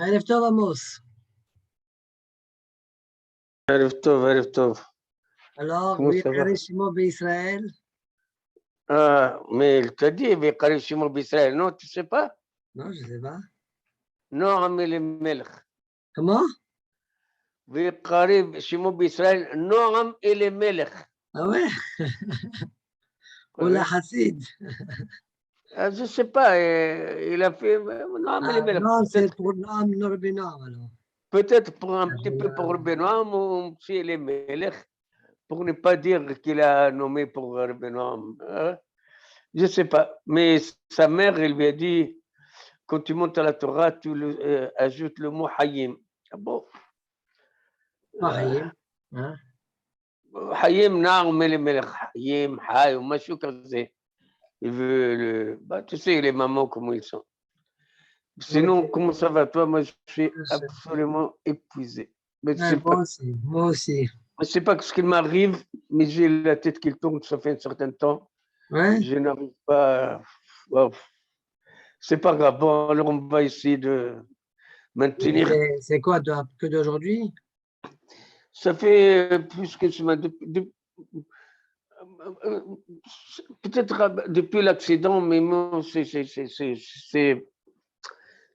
ערב טוב, עמוס. ערב טוב, ערב טוב. Alors, Comment ça va? Vicaris Shimo Israël. Ah, mais il t'a dit, Vicaris Shimon B'Israël, non, tu sais pas? Non, je ne sais pas. Noam Elimelech. Comment? Vicaris Shimon B'Israël, Noam Elimelech. Ah ouais? Ou la Hassid. Ah, je sais pas, il a fait Noam Ah, Elimelech. non, c'est pour Noam Norbinam, alors. Peut-être pour un petit peu pour Benoam ou M. Elimelech, pour ne pas dire qu'il a nommé pour Benoam. Je sais pas, mais sa mère, elle lui a dit, quand tu montes à la Torah, tu ajoutes le mot Hayim. Ah bon? Hayim. Hein? Hayim, Naam, Elimelech, Hayim, Hay, ou Machou Kazé. Il veut bah, tu sais, les mamans, comment ils sont. Sinon, comment ça va, toi? Moi, je suis absolument épuisé. Mais Ouais, moi aussi. Je ne sais pas ce qui m'arrive, mais j'ai la tête qui tourne, ça fait un certain temps. Ouais? Je n'arrive pas. Oh, c'est pas grave. Bon, alors on va essayer de maintenir. C'est quoi, que d'aujourd'hui? Ça fait plus que semaine. Peut-être depuis l'accident, mais moi, c'est.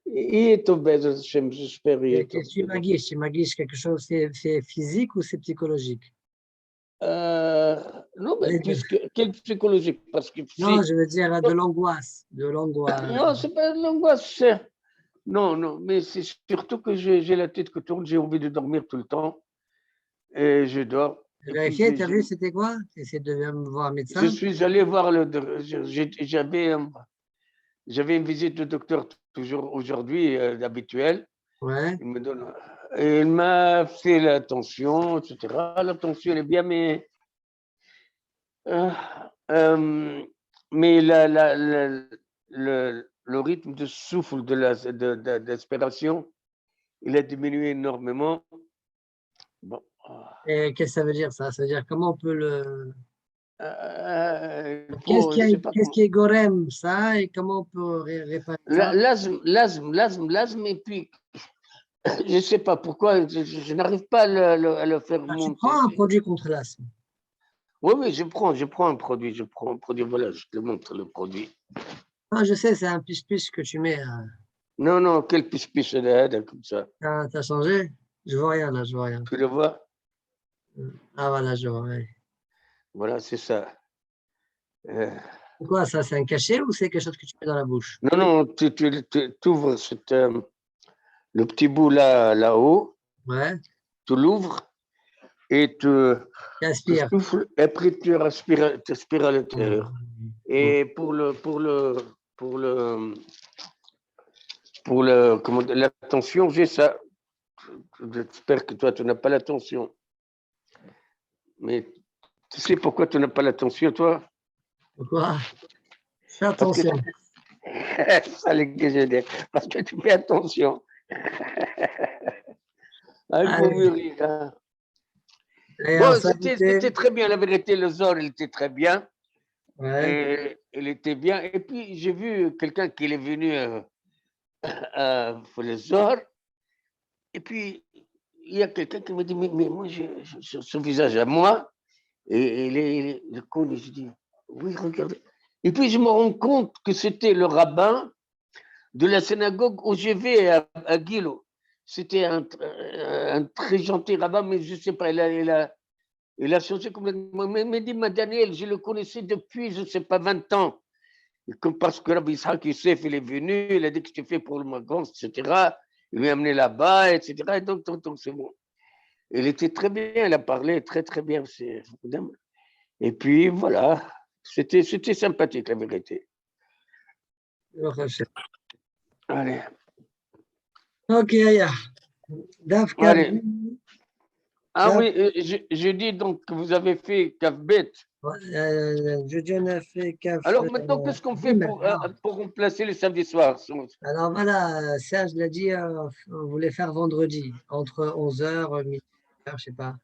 Il est obèse, j'espère. Qu'est-ce que tu m'aguiches quelque chose, c'est physique ou c'est psychologique? Non, mais quelle psychologique? Parce que Non, je veux dire de l'angoisse. Non, c'est pas de l'angoisse. Non, mais c'est surtout que j'ai la tête qui tourne, j'ai envie de dormir tout le temps. Et je dors. Vérifier, tu as vu, c'était quoi? Tu essaies de me voir un médecin? Je suis allé voir j'avais une visite de docteur toujours aujourd'hui, habituelle. Ouais. Il m'a fait la tension, etc. La tension, elle est bien, mais le rythme de souffle de l'aspiration, il a diminué énormément. Bon. Et qu'est-ce que ça veut dire, ça? Ça veut dire comment on peut le... Je Qu'est-ce qui est gorem, ça, et comment on peut réparer ça? L'asthme, et puis, je ne sais pas pourquoi, je n'arrive pas à le faire Tu monter. prends un produit contre l'asthme. Oui, je prends un produit, voilà, je te montre le produit. Ah, je sais, c'est un pich-pich que tu mets. Non, quel pich-pich comme ça. T'as changé? Je vois rien, là, je vois rien. Tu le vois? Ah, voilà, je vois, ouais. Voilà, c'est ça. C'est quoi, ça, c'est un cachet ou c'est quelque chose que tu mets dans la bouche? Non, tu ouvres le petit bout là-haut, Ouais. tu l'ouvres et tu Aspire. souffles, et après tu aspires à l'intérieur. Et pour la tension, j'ai ça. J'espère que toi, tu n'as pas la tension. Mais tu sais pourquoi tu n'as pas la tension, toi? Pourquoi? Fais Parce que attention. ça, que je dis. Parce que tu fais attention. Il faut mûrir. Hein. Bon, c'était très bien, la vérité, le Zohar, il était très bien. Ouais. Et il était bien. Et puis, j'ai vu quelqu'un qui est venu pour le Zohar. Et puis, il y a quelqu'un qui me dit, mais moi, sur son visage à moi, et il est connu. Je dis, oui, regardez. Et puis, je me rends compte que c'était le rabbin de la synagogue où je vais à Guilo. C'était un très gentil rabbin, mais je ne sais pas, il a changé complètement. Mais dis-moi, Daniel, je le connaissais depuis, je ne sais pas, 20 ans. Parce que Rabbi Ishaq Youssef, il est venu, il a dit que tu fais pour le Magon, etc. Il m'a amené là-bas, etc. Et donc c'est bon. Il était très bien, il a parlé très, très bien. Et puis, voilà, c'était sympathique, la vérité. Allez. Ok, Aya. Allez. Ah oui, je dis donc que vous avez fait Kavbet. Jeudi, on a fait Kaf. Alors maintenant, qu'est-ce qu'on fait pour remplacer les samedis soirs? Alors voilà, Serge l'a dit, on voulait faire vendredi, entre 11h, midi, je ne sais pas.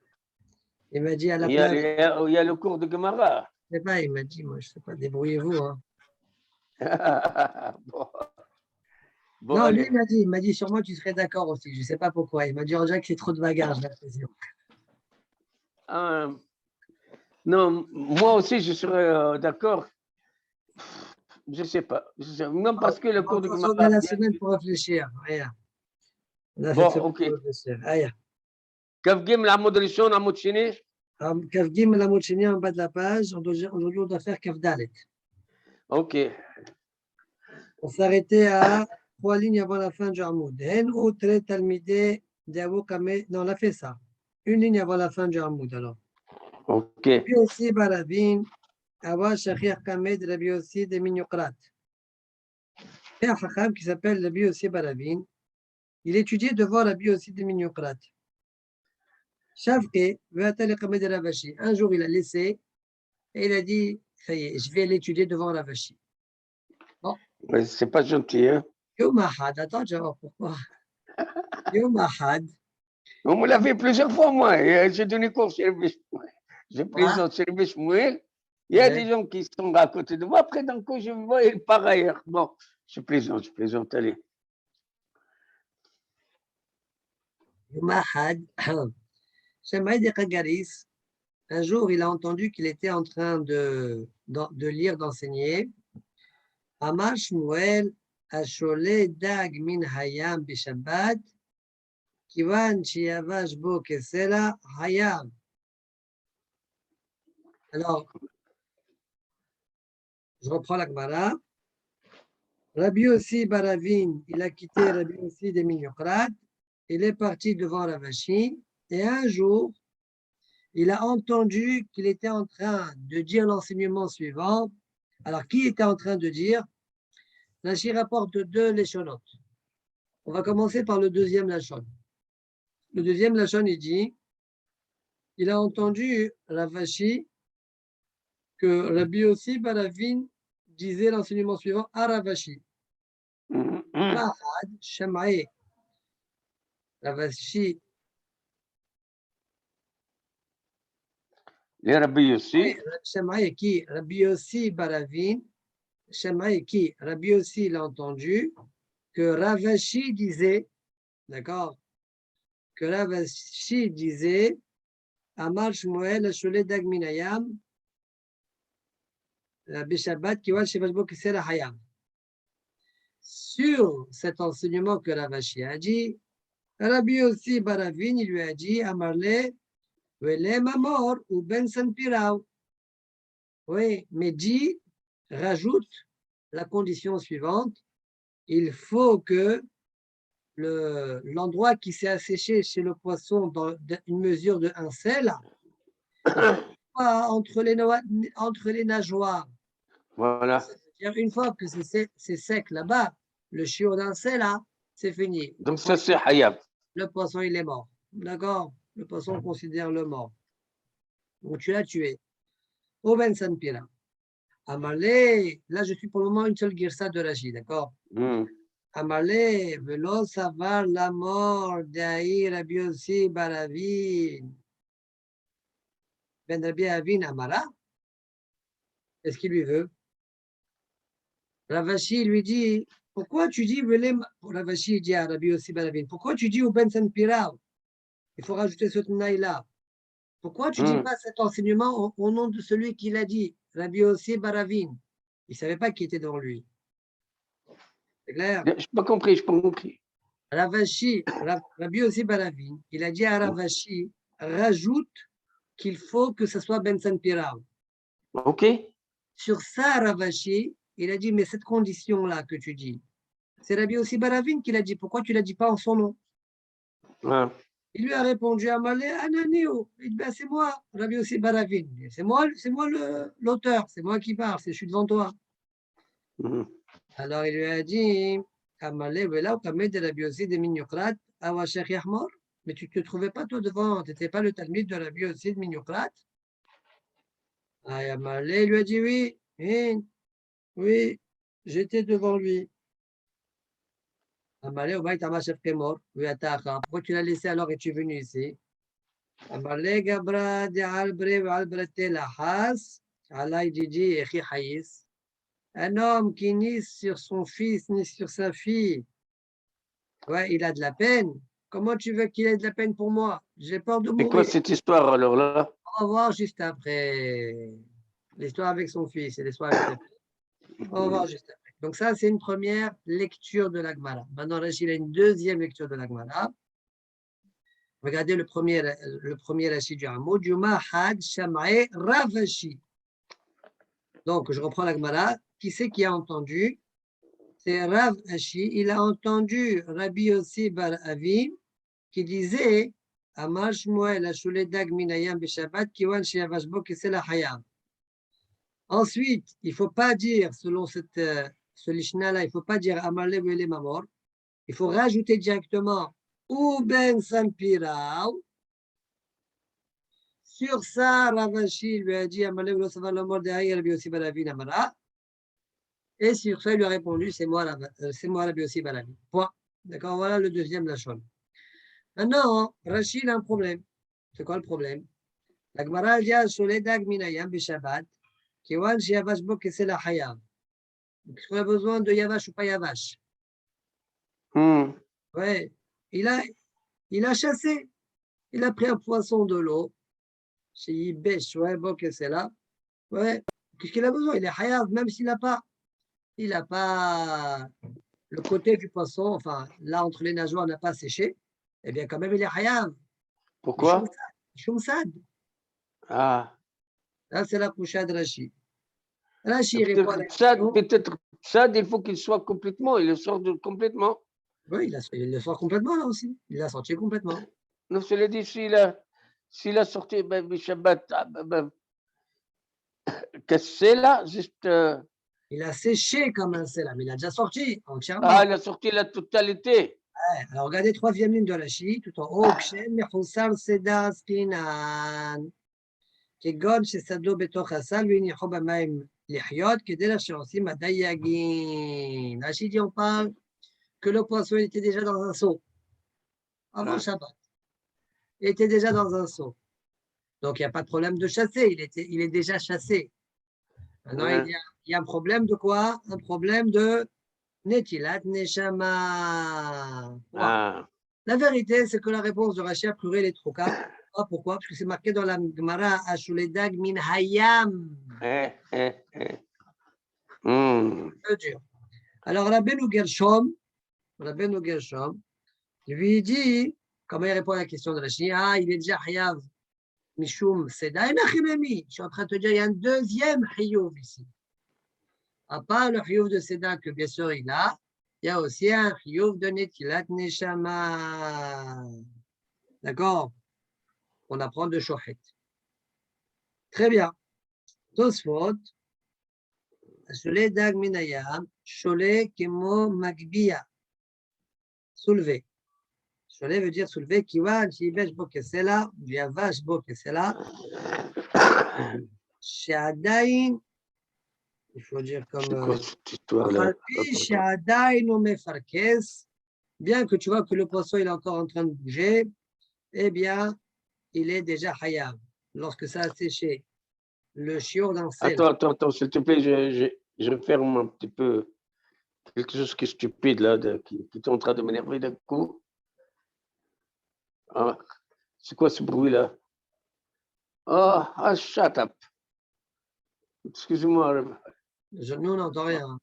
Il m'a dit à la place. Il y a le cours de Gemara. Je sais pas, il m'a dit, moi, je ne sais pas, débrouillez-vous. Hein. Bon. Bon, Non, lui, allez. il m'a dit, sûrement tu serais d'accord aussi. Je ne sais pas pourquoi. Il m'a dit, on dirait que c'est trop de bagarre, j'ai l'impression. Non, moi aussi, je serais d'accord. Je ne sais pas. Non, parce que le cours de On a Gemara, la bien. semaine pour réfléchir. Rien. On a cette Bon, semaine ok. pour réfléchir. Rien. Kavgim, la mode rishon, la mode sheni. Alors, Kaf Gim, la Mouchini, en bas de la page. Aujourd'hui, on doit faire Kaf Dalet. Ok. On s'arrêtait à 3 lignes avant la fin du Hamoud. Hen outre talmide d'Abu Kameh. Non, on a fait ça. 1 ligne avant la fin du Hamoud, alors. Ok. Rabbi Yossi Baravin, Awa Shachir Kamed, Rabbi Yossi de Minyokrat. Il y a un Chacham qui s'appelle Rabbi Yossi Baravin. Il étudiait devant Rabbi Yossi de Minyokrat. Shavke, Ve'atal Kamed Ravashi. Un jour, il a laissé et il a dit, ça y est, je vais l'étudier devant Ravashi. Bon, Mais c'est pas gentil, hein. Yom Ahad, attends, je vais voir pourquoi. Yom Ahad, On me l'a fait plusieurs fois, moi. Et j'ai donné cours chez le Bishmouel. Je présente chez le Bishmouel. Il y a des gens qui sont à côté de moi. Après, d'un coup, je vois, il part ailleurs. Bon, je plaisante, allez. Yom Ahad, Shamaï de Kagaris. Un jour, il a entendu qu'il était en train de lire, d'enseigner. Amar Shmuel, Ashole Dag Min Hayam Bishabbat, Kivan Shiavash Bo Kesela Hayam. Alors, je reprends la Gemara. Rabbi Yossi Baravin, il a quitté Rabbi Yossi de Minyokrat. Il est parti devant Ravashi. Et un jour, il a entendu qu'il était en train de dire l'enseignement suivant. Alors, qui était en train de dire? Rashi rapporte 2 Leshonot. On va commencer par le deuxième Lachon. Le deuxième Lachon, il dit, il a entendu Ravashi que Rabbi Yossi Baravin disait l'enseignement suivant à Ravashi. Mahad, Shamae, Ravashi. Les Rabbi Yossi. Shamae qui? Rabbi Yossi Baravin. Shamae qui? Rabbi Yossi l'a entendu que Ravashi disait, d'accord, que Ravashi disait, Amar Shmuel, Shole Dag Minayam, Bishabbat, Kiwal Shevashbo Kisera Hayam. Sur cet enseignement que Ravashi a dit, Rabbi Yossi Baravin, il lui a dit, Amarle, Vele Mamor ou Ben Sanpirao. Oui, mais dit, rajoute la condition suivante, il faut que l'endroit qui s'est asséché chez le poisson dans une mesure de 1 sel, entre les nageoires. Voilà. C'est-à-dire, une fois que c'est sec là-bas, le chiot d'un sel, là, c'est fini. Donc ça, c'est Hayab. Le poisson, il est mort. D'accord? Le poisson, on considère le mort. Donc, tu l'as tué. Au Ben Sanpira. Amalé, là, je suis pour le moment une seule girsa de Rachid, d'accord? Amalé, velo savar la mort d'Aïr Rabbi Yossi Baravin. Ben Rabbi Avin Amara. Est-ce qu'il lui veut? Ravashi lui dit, pourquoi tu dis, Ravashi dit à Rabbi Yossi Baravin, pourquoi tu dis au Ben Sanpira? Il faut rajouter ce tenaï-là. Pourquoi tu ne dis pas cet enseignement au nom de celui qui l'a dit, Rabbi Yossi Baravin? Il ne savait pas qui était devant lui. C'est clair? Je n'ai pas compris, Ravashi, Rabbi Yossi Baravin, il a dit à Ravashi, rajoute qu'il faut que ce soit Ben Sanpira. Ok. Sur ça, Ravashi, il a dit, mais cette condition-là que tu dis, c'est Rabbi Yossi Baravin qui l'a dit. Pourquoi tu ne l'as dit pas en son nom? Il lui a répondu à Malé, Ananio. Il dit, ben, c'est moi, Rabbi Yossi Baravin. C'est moi l'auteur, c'est moi qui parle, je suis devant toi. Alors il lui a dit, Amalé, voilà, de Rabbi Yossi de Minyokrat, Awa Sheikh Yahmor. Mais tu ne te trouvais pas toi devant, tu n'étais pas le talmid de Rabbi Yossi de Minyokrat? Amalé lui a dit, oui, oui, j'étais devant lui. Amalé, pourquoi tu l'as laissé alors et tu es venu ici? Amalé, Gabra, de Albre, Albrete, Lahas, Allah, il dit, un homme qui ni sur son fils ni sur sa fille Ouais, il a de la peine. Comment tu veux qu'il ait de la peine pour moi? J'ai peur de C'est quoi mourir. cette histoire alors là? On va voir juste après l'histoire avec son fils et l'histoire avec le fils. On va voir juste après. Donc ça, c'est une première lecture de la Gemara. Maintenant, Rachid a une deuxième lecture de la Gemara. Regardez le premier Rachid du Hamoud. Yuma Had Sham'e Ravashi. Donc, je reprends la Gemara. Qui c'est qui a entendu? C'est Rav Ashi. Il a entendu Rabbi Yossi Bar Avi qui disait Amar Shmuel Ashuledag Minayam Beshabbat Kiwan Shiavashbo Kesela Hayam. Ensuite, il ne faut pas dire, selon ce Lishna-là, il ne faut pas dire Amarle Wele Mamor. Il faut rajouter directement ou Ben Sampirao. Sur ça, Ravashi lui a dit Amarle Wele Savalomor de Hayar Rabbi Yossi Bar Avi Namara. Et sur ça, il lui a répondu c'est moi Rabbi Yossi Bar Avi. Point. D'accord, voilà le deuxième Lachon. Maintenant, Rachid a un problème. C'est quoi le problème? La Gemara dit Sholedag Minayam Beshabbat, Kiwan Shiavashbo Kesela Hayam. Est-ce qu'on a besoin de Yavash ou pas Yavash? Ouais, il a chassé. Il a pris un poisson de l'eau. Chez Yibesh, ouais, bon, que c'est là. Ouais, qu'est-ce qu'il a besoin? Il est Hayab, même s'il n'a pas. Il n'a pas le côté du poisson, enfin, là, entre les nageoires, n'a pas séché. Eh bien, quand même, il est Hayab. Pourquoi? Shumsad. Ah. Là, c'est la couchade de Rachid. Rachid répond à la Peut-être Tchad, il faut qu'il soit complètement, il le sort complètement. Oui, il le sort complètement là aussi. Il l'a sorti complètement. Non, je l'ai dit, s'il a sorti Shabbat, qu'est-ce que c'est là? Juste. Il a séché comme un sel, mais il a déjà sorti entièrement. Ah, il a sorti la totalité. Ouais, alors regardez, troisième ligne de Rachid, tout en haut. Kshem mechusar seda skinan. כגון שסדלו בתוך הסל והניחו במים לחיות כדרך שעושים הדייגים. Rachid dit, on parle que le poisson était déjà dans un seau avant Shabbat. Il était déjà dans un seau. Donc, il n'y a pas de problème de chasser. Il est déjà chassé. Maintenant, il y a un problème de quoi? Un problème de Netilat Neshama. Ah. La vérité, c'est que la réponse de Rachid a pluré les trokas. Pourquoi? Parce que c'est marqué dans la Gemara Ashuledag min Hayam. C'est dur. Alors, Rabbeinu Gershom lui dit, comment il répond à la question de Rachid? Ah, il est déjà Hayav Mishum Seda. Je suis en train de te dire, il y a un deuxième Hayouv ici. À part le Hayouv de Seda que bien sûr il a, il y a aussi un Hayouv de Netilat Neshama. D'accord? On apprend de Shohet. Très bien. Tosfot, Shole Dag Minayam, Shole Kemo Magbia. Soulever. Shole veut dire soulever, Kiwan, Shibesh Bokesela, Yavash Bokesela. Shadain, il faut dire comme. C'est quoi cette histoire-là? Bien que tu vois que le poisson il est encore en train de bouger, eh bien, il est déjà hayab. Lorsque ça a séché, le chiot dans le sel. Attends, s'il te plaît, je ferme un petit peu quelque chose qui est stupide là, qui est en train de m'énerver d'un coup. Ah, c'est quoi ce bruit-là? Shut up. Excusez-moi. Nous, on n'entend rien.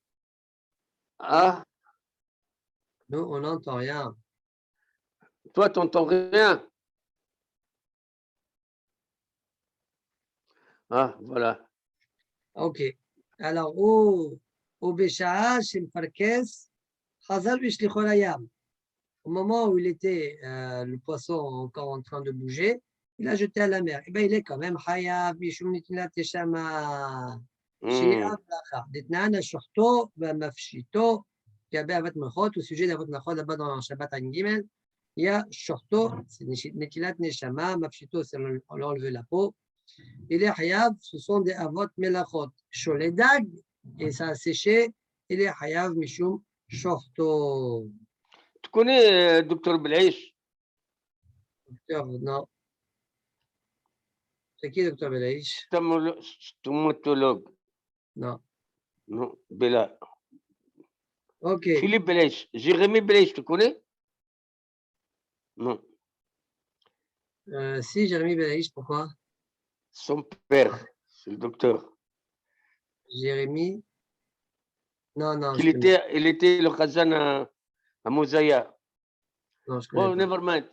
Ah, Nous, on n'entend rien. toi, tu n'entends rien. Ah, voilà. Ok. Alors, au Bécha'a, chez Farkes, Chazal Bishlichol Hayam. Au moment où il était le poisson encore en train de bouger, il a jeté à la mer. Eh bien, il est quand même Hayab, Mishum Nitilat Teshama. Shi'ab Lacha. Ditnan, Shorto, Mafshito. Il y avait Avat Mechot, au sujet d'Avat Mechot, là-bas dans Shabbat An Gimel. Il y a Shorto, c'est Nitilat Neshama. Mafshito, c'est l'enlever la peau. Et les Hayab, ce sont des Avot Melachot. Sholedag, et ça a séché. Et les Hayab, Mishum Shorto. Tu connais Dr Belaïch? Non. C'est qui, Dr Belaïch? Stomatologue. Non. Non, Bela. Ok. Philippe Belaïch. Jérémy Belaïch, tu connais? Non, Si, Jérémy Belaïch, pourquoi? son père, c'est le docteur. Jérémy? Non, non, Il était le Khazan à Mosaïa. non, je connais Bon, pas. never mind.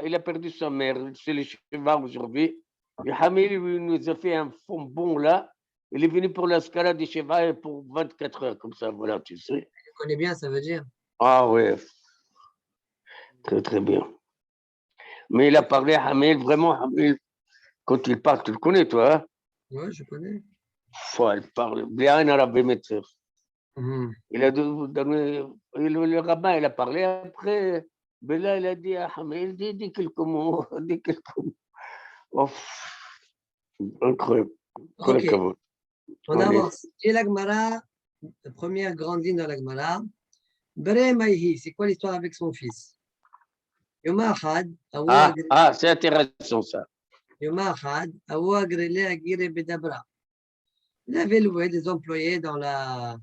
Il a perdu sa mère. C'est le cheval aujourd'hui. Et Hamil il nous a fait un fond bon là. Il est venu pour l'escalade des chevaux pour 24 heures, comme ça, voilà, tu sais. Je connais bien, ça veut dire. Ah ouais, très très bien. Mais il a parlé à Hamil, vraiment, Hamil, quand il parle, tu le connais, toi, hein? Ouais, je connais. Il parle bien arabe, maître. Mhm. Il a donné, le rabbin, il a parlé après. Mais là, il a dit à Hamil, dis quelques mots, dis quelques mots. Oh, incroyable. Ok, Allez. on avance. Et la Gemara, la première grande ligne dans la Gemara. Bre Maïhi, c'est quoi l'histoire avec son fils? Yom Ahad, C'est intéressant ça. Yom Ahad, Awa Grele Agire Bedabra. Il avait loué des employés dans la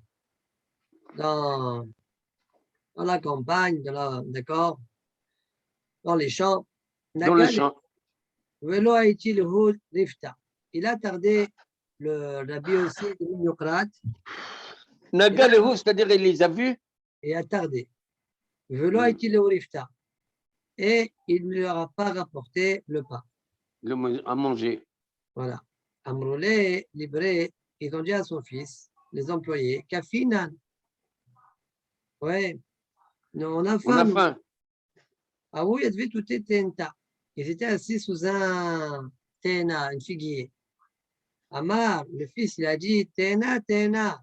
campagne, d'accord, dans les champs. Dans le Nagal, champ. Velo Haïti le Houd Rifta. Il a tardé le Rabbi aussi de Yokrat. Naga le Hou, c'est-à-dire il les a vus. Et a tardé. Velo Haïti le Rifta. Et il ne leur a pas rapporté le pain. À manger. Voilà. Amroulé, libré, ils ont dit à son fils, les employés, Kafinan. Ouais, non, on a On faim, a nous. faim. Ah oui, il devait tout être tenta. Ils étaient assis sous un tena, un figuier. Amar, le fils, il a dit, tena, tena,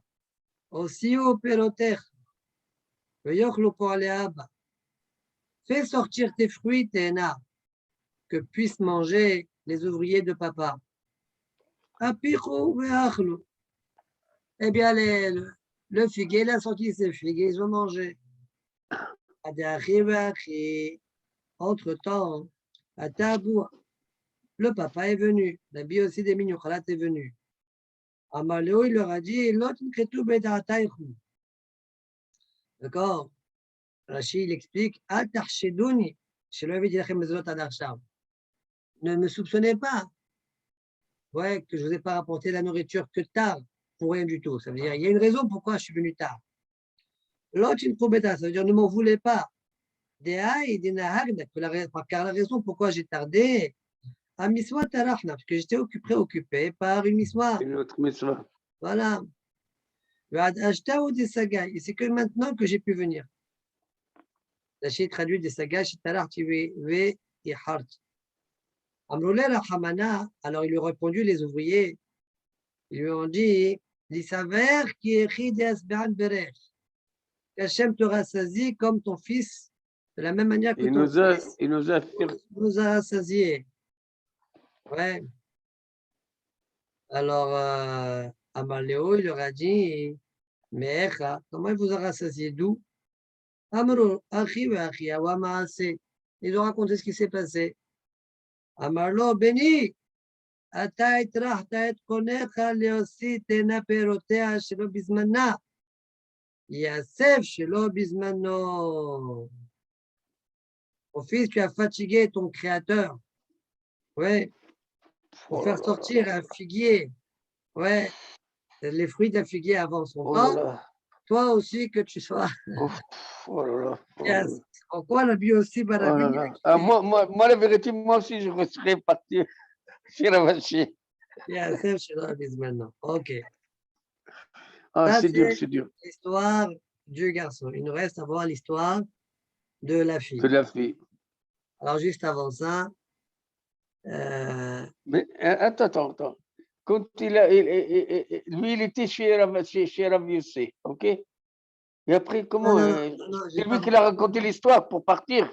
aussi au peroter, fais sortir tes fruits, tena, que puissent manger les ouvriers de papa. Apichou ve'achlu. Eh bien, le figuier, il a sorti ses figues, ils ont mangé. Entre-temps, à Taboua, le papa est venu. La vie aussi des Mignokhalat est venu. Amaleo, il leur a dit, l'autre d'accord? Rachid, il explique, Atarchedouni, je lui avais dit, ne me soupçonnez pas, ouais, que je ne vous ai pas rapporté la nourriture que tard, pour rien du tout. Ça veut dire, il y a une raison pourquoi je suis venu tard. L'autre, ça veut dire, ne m'en voulez pas. Car la raison pourquoi j'ai tardé, parce que j'étais préoccupé par une miswa. Une autre miswa. Voilà. Et c'est que maintenant que j'ai pu venir. J'ai traduit des sagas, alors ils lui ont répondu, les ouvriers, ils lui ont dit, il s'avère qu'Hachem te rassasie comme ton fils, de la même manière que ton fils il nous a fait. nous a rassasiés. Ouais. Alors, Amaléo, il leur a dit, mais comment il vous a rassasié? D'où? Amro, Achi, Achi, Awamaase. Ils ont raconté ce qui s'est passé. Amarlo, béni, Ata itrachta et konecha leosi tena perotea shelo bizmana. Yasef shelo bizmano. Mon fils, tu as fatigué ton créateur. Ouais. Pour faire sortir un figuier. Ouais. Les fruits d'un figuier avant son temps. Toi aussi, que tu sois. Oh là là. Yes. En quoi la bio aussi, Oh là là. Moi, la vérité, moi aussi, je serais parti chez la machine. Yasef shelo bizmano. Ok. Ah, Ça, c'est dur, c'est dur. l'histoire du garçon. Il nous reste à voir l'histoire de la De fille. la fille. Alors, juste avant ça, Mais attends. Quand lui, il était chez Rav Yossi, ok? Et après, comment? non, C'est lui qui l'a raconté l'histoire pour partir. Je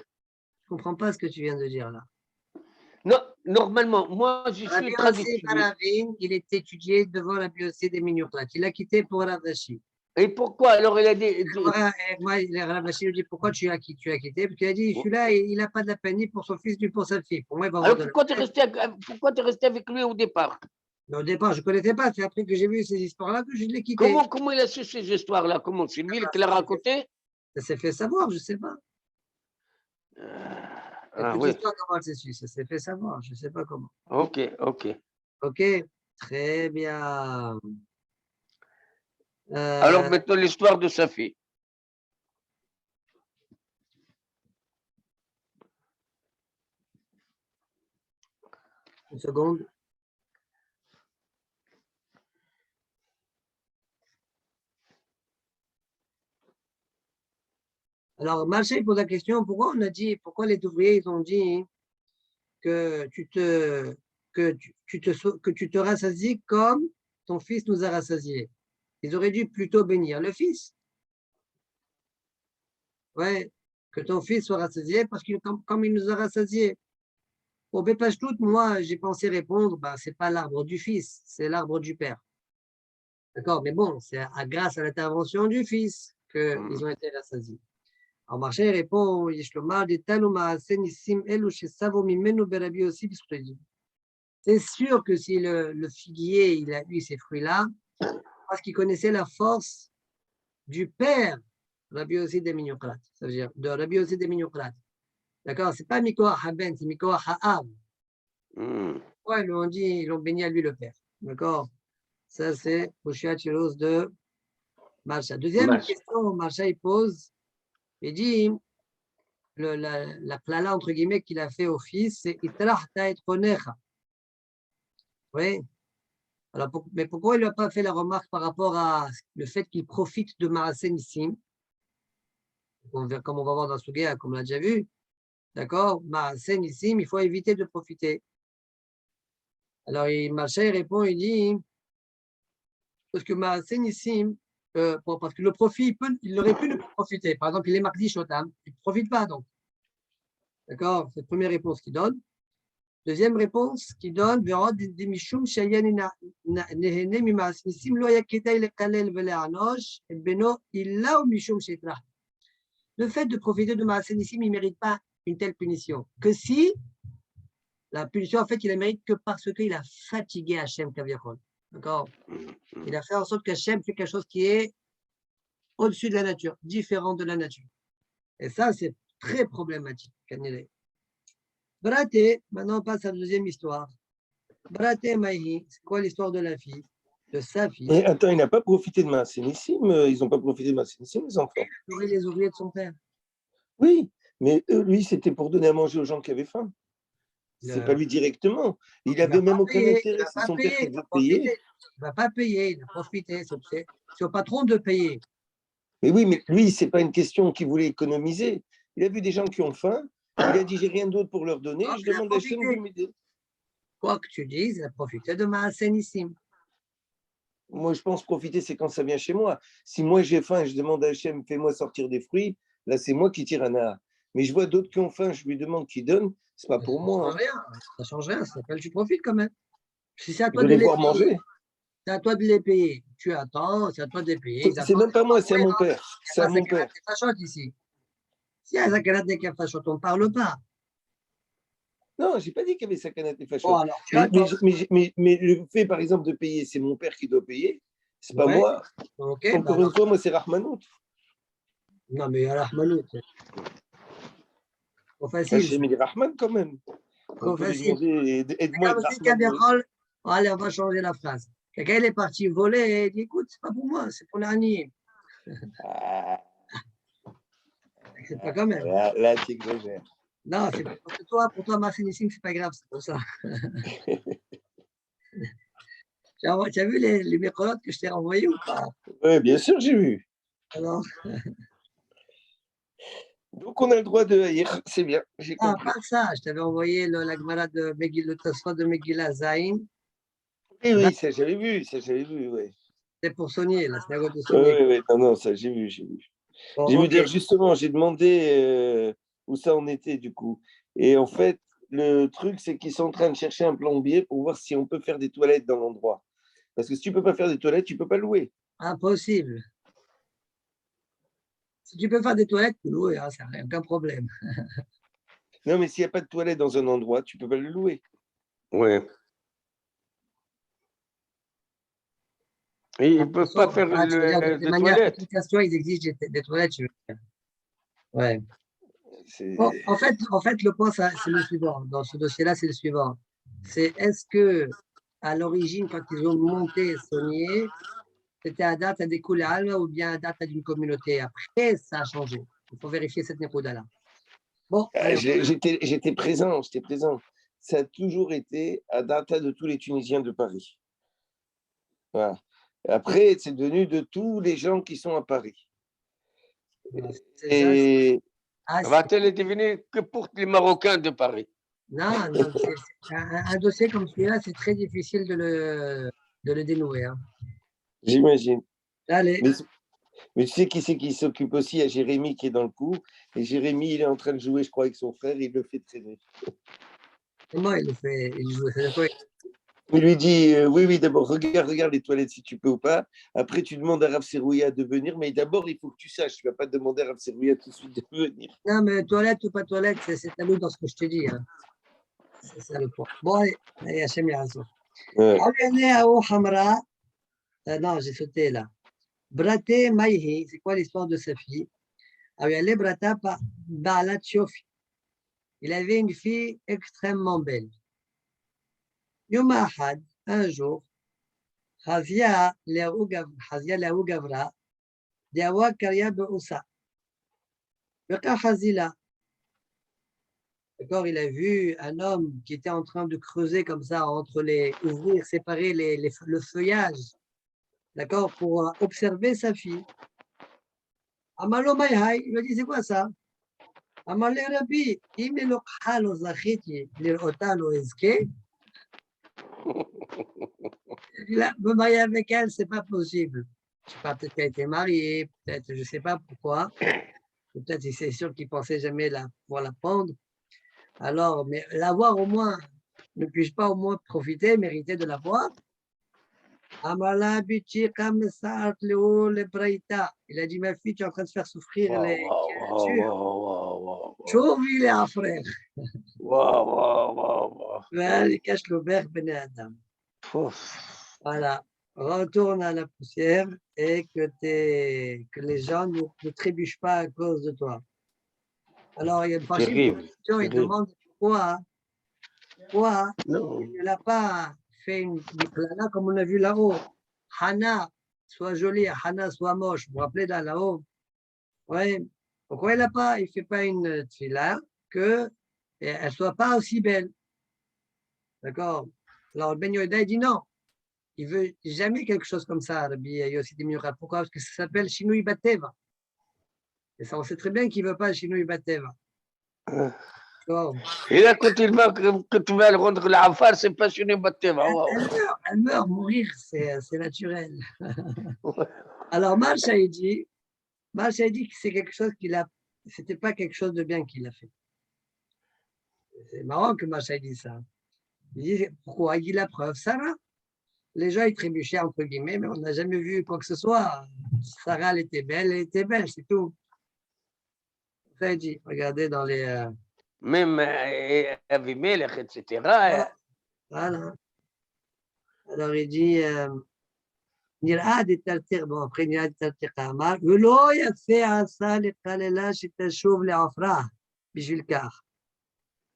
ne comprends pas ce que tu viens de dire là. Non, normalement, moi, je suis traducteur. Il est étudié devant la bibliothèque des Mignoklat. Il a quitté pour Ravashi. Et pourquoi alors il a dit. Moi, Ravashi lui dit pourquoi tu as quitté? Parce qu'il a dit celui-là, il n'a pas de la peine ni pour son fils ni pour sa fille. Pour moi, il va alors pourquoi tu es resté avec lui au départ? Mais au départ, je ne connaissais pas. C'est après que j'ai vu ces histoires-là que je l'ai quitté. Comment il a su ces histoires-là? Comment? C'est lui qui l'a raconté? Ça s'est fait savoir, je ne sais pas. Ah Écoute oui, l'histoire, comment elle s'est su. Ça s'est fait savoir, je ne sais pas comment. ok, ok. OK, très bien. Alors Euh, maintenant l'histoire de sa fille. une seconde. Alors, Marseille pose la question, pourquoi les ouvriers, ils ont dit que que tu te rassasies comme ton fils nous a rassasiés. Ils auraient dû plutôt bénir le fils. Ouais, que ton fils soit rassasié parce que comme il nous a rassasiés. Au Bepashtout, moi, j'ai pensé répondre, bah, c'est pas l'arbre du fils, c'est l'arbre du père. D'accord, mais bon, c'est grâce à l'intervention du fils qu'ils ont été rassasiés. Alors, Marché répond, Yishlomar, c'est sûr que si le figuier, il a eu ces fruits-là, parce qu'il connaissait la force du père, Rabbi Yossi de Mignocrat. Ça veut dire de Rabbi Yossi de Mignocrat. D'accord? C'est pas Mikoach Haben, c'est Mikoach Ha'av. Ouais, ils l'ont béni à lui le père. D'accord? Ça, c'est Moshiach Chiros de Marcha. Deuxième question, Marcha, il pose, il dit, la plala, entre guillemets, qu'il a fait au fils, c'est Itrah ta'et konecha. Oui. Alors, mais pourquoi il n'a pas fait la remarque par rapport à le fait qu'il profite de Marasen Nissim, comme on va voir dans Sugea, comme on l'a déjà vu, d'accord? Marasen Nissim, il faut éviter de profiter. Alors, Marseille répond, il dit, parce que Marasen Nissim, parce que le profit, il aurait pu ne pas profiter. Par exemple, il est mardi Shotam, il ne profite pas donc. D'accord? C'est la première réponse qu'il donne. Deuxième réponse qu'il donne, le fait de profiter de Maasenissim, il ne mérite pas une telle punition. Que si la punition, en fait, il la mérite que parce qu'il a fatigué Hachem Kaviachol. D'accord? Il a fait en sorte qu'Hachem fait quelque chose qui est au-dessus de la nature, différent de la nature. Et ça, c'est très problématique. Braté, maintenant on passe à la deuxième histoire. Braté Maïhi, c'est quoi l'histoire de la fille, de sa fille? Mais attends, il n'a pas profité de Maasenissim, ils n'ont pas profité de Maasenissim, les enfants. Nourrir les ouvriers de son père. Oui, mais lui, c'était pour donner à manger aux gens qui avaient faim. C'est pas lui directement. Il avait même aucun intérêt. C'est son père qui devait payer. Il ne va pas payer, il a profité. C'est au patron de payer. Mais oui, mais lui, c'est pas une question qu'il voulait économiser. Il a vu des gens qui ont faim. Il a dit, j'ai rien d'autre pour leur donner. Je demande à Hachem de m'aider. Quoi que tu dises, il a profité de Maasenissim. Moi, je pense profiter, c'est quand ça vient chez moi. Si moi j'ai faim et je demande à Hachem, fais-moi sortir des fruits, là, c'est moi qui tire un art. Mais je vois d'autres qui ont faim, je lui demande qui donne, c'est pas pour moi. Ça change rien, ça s'appelle tu profites quand même. Si c'est à Je toi veux de les les voir payer, manger. c'est à toi de les payer. Tu attends, c'est à toi de les payer. C'est même pas moi, c'est à mon père. C'est à mon père. Ici. S'il y a Zakanat des Kafachot, on ne parle pas. Non, j'ai pas dit qu'il y avait Sakanat et Bon, Fachot. alors, tu attends. Mais le fait, par exemple, de payer, c'est mon père qui doit payer. C'est pas Ouais. moi. Okay, Encore une fois, moi, c'est Rahmanout. Non, mais Rahmanout, c'est trop facile. Hachem, il est Rahman quand même. Trop On peut lui facile. demander, aide-moi à être Rahman. Allez, on va changer la phrase. Quelqu'un il est parti voler et il dit écoute, c'est pas pour moi, c'est pour l'arnier. C'est pas quand même. Là, tu exagères. Non, c'est parce que pour toi, Marcelissim, c'est pas grave, c'est pour ça. Tu as vu les mécolotes que je t'ai envoyés ou pas? Oui, bien sûr, j'ai vu. Alors, donc, on a le droit de haïr, c'est bien, j'ai compris. pas ça, je t'avais envoyé la Gemara de Megillah, le Tosfot de Megillah Zain. Oui, ça j'avais vu, oui. C'est pour Sonier, la synagogue de Sonier. Oui, non, ça j'ai vu. Bon, J'ai vu okay. dire justement, j'ai demandé où ça en était du coup. Et en fait, le truc, c'est qu'ils sont en train de chercher un plombier pour voir si on peut faire des toilettes dans l'endroit. Parce que si tu ne peux pas faire des toilettes, tu ne peux pas louer. Impossible. Si tu peux faire des toilettes, tu loues, hein, ça n'a aucun problème. Non, mais s'il n'y a pas de toilette dans un endroit, tu ne peux pas le louer. Oui. Et ils ne peuvent pas faire de des manière toilettes. d'application, ils exigent des toilettes. Ouais. Bon, en fait, le point, c'est le suivant. Dans ce dossier-là, c'est le suivant. C'est est-ce que, à l'origine, quand ils ont monté Saunier, c'était à date à des Koulalma ou bien à date à d'une communauté? Après, ça a changé. Il faut vérifier cette népoda-là. Bon, allez. J'étais présent. Ça a toujours été à data de tous les Tunisiens de Paris. Voilà. Après, c'est devenu de tous les gens qui sont à Paris. C'est ça. Et Ah, Vatel est devenu que pour les Marocains de Paris. non, non, un dossier comme celui-là, c'est très difficile de le dénouer. Hein. j'imagine. Allez. Mais tu sais qui c'est qui s'occupe aussi? Il y a Jérémy qui est dans le coup. Et Jérémy, il est en train de jouer, je crois, avec son frère. Il le fait traîner. Comment il le fait? Il joue. C'est quoi? Il lui dit oui, d'abord, regarde les toilettes si tu peux ou pas. Après, tu demandes à Rav Serouia de venir. Mais d'abord, il faut que tu saches. Tu ne vas pas demander à Rav Serouia tout de suite de venir. Non, mais toilette ou pas toilette, c'est à nous dans ce que je te dis. Hein. C'est ça le point. Bon, allez, Hachem Yassou. Hamra. Non, j'ai sauté là. Braté Maïhi, c'est quoi l'histoire de sa fille? Brata Balat Shofi. Il avait une fille extrêmement belle. Yom Ahad, un jour, Hazia Lehu Gavra, Diawa Karya Be'usa. Beka Hazila. D'accord, il a vu un homme qui était en train de creuser comme ça, ouvrir, séparer le feuillage, d'accord, pour observer sa fille. Amalo Maïhaï, il lui a dit, c'est quoi ça? Amalé Rabbi, il me marier avec elle, c'est pas possible. Je sais pas, peut-être qu'elle a été mariée, peut-être, je sais pas pourquoi. Peut-être c'est sûr qu'il pensait jamais pouvoir la prendre. Alors, mais l'avoir au moins, ne puis-je pas au moins profiter, mériter de l'avoir? Amala Bichi Kamesart Leo le Braïta. Il a dit, ma fille, tu es en train de faire souffrir les créatures. Chauve, il est un frère. Il cache l'auberge Bene Adam. Voilà. Retourne à la poussière et que les gens ne trébuchent pas à cause de toi. Alors, il y a une question, il demande pourquoi il ne l'a pas fait une plana comme on a vu là-haut. Hana, soit jolie, Hana, soit moche. Vous vous rappelez là-haut? Oui. Pourquoi il ne fait pas une tfila qu'elle ne soit pas aussi belle? D'accord? Alors, Ben Yoda, il dit non. Il veut jamais quelque chose comme ça, Rabbi Yossi Dimiura. Pourquoi? Parce que ça s'appelle Shinui Bateva. Et ça, on sait très bien qu'il ne veut pas Shinui Bateva. Et là, quand tu vas le rendre l'affaire, c'est pas Shinui Bateva. Elle meurt, mourir, c'est naturel. Alors, Marcha, il dit que c'est quelque chose c'était pas quelque chose de bien qu'il a fait. C'est marrant que Marcha dise ça. Il dit, pourquoi? Il dit la preuve, Sarah. Les gens, ils trébuchaient, entre guillemets, mais on n'a jamais vu quoi que ce soit. Sarah, elle était belle, c'est tout. Ça, il dit, regardez dans les... Même Avimelech, etc. Voilà. Alors, il dit... נראה דתרתיך, bon, après נראה דתרתיך אמר, ולא יפה עשה לקללה שתשוב לעפרה בשביל כך,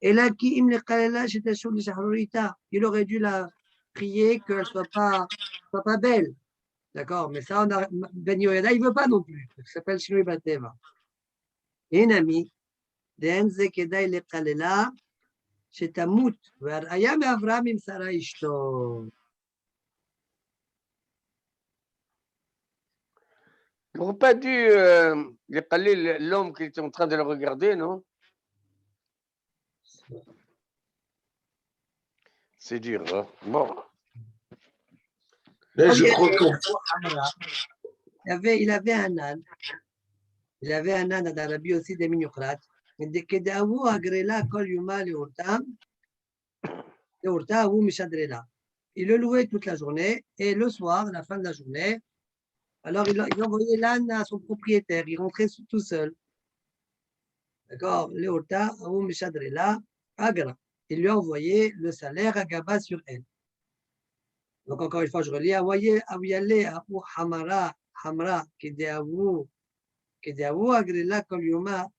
אלא כי אם לקללה שתשוב לשחרוריתה, il aurait dû la prier qu'elle ne soit pas belle. D'accord, mais ça, Ben Yoyada, il ne veut pas non plus. Ça s'appelle Shinui Bateva. Enami, דאין זה כדאי לקללה שתמות, והראיה מאברהם עם שרה אשתו. Il n'aurait pas dû caler l'homme qui était en train de le regarder, non? C'est dur, hein? Bon. Là, je crois il avait un âne. Il avait un âne à Rabbi aussi de Minyokrat. כדאבו הגרלה כל יומה לאורתה הוא משדרלה. Il le louait toute la journée et le soir, à la fin de la journée, alors il envoyait l'âne à son propriétaire, il rentrait tout seul. D'accord? Leorta ou Mishadrela Agra. Il lui a envoyé le salaire à Gaba sur elle. Donc encore une fois, je relis, Awiyale Aou Hamra, Kedeavu Agrela Kol Yoma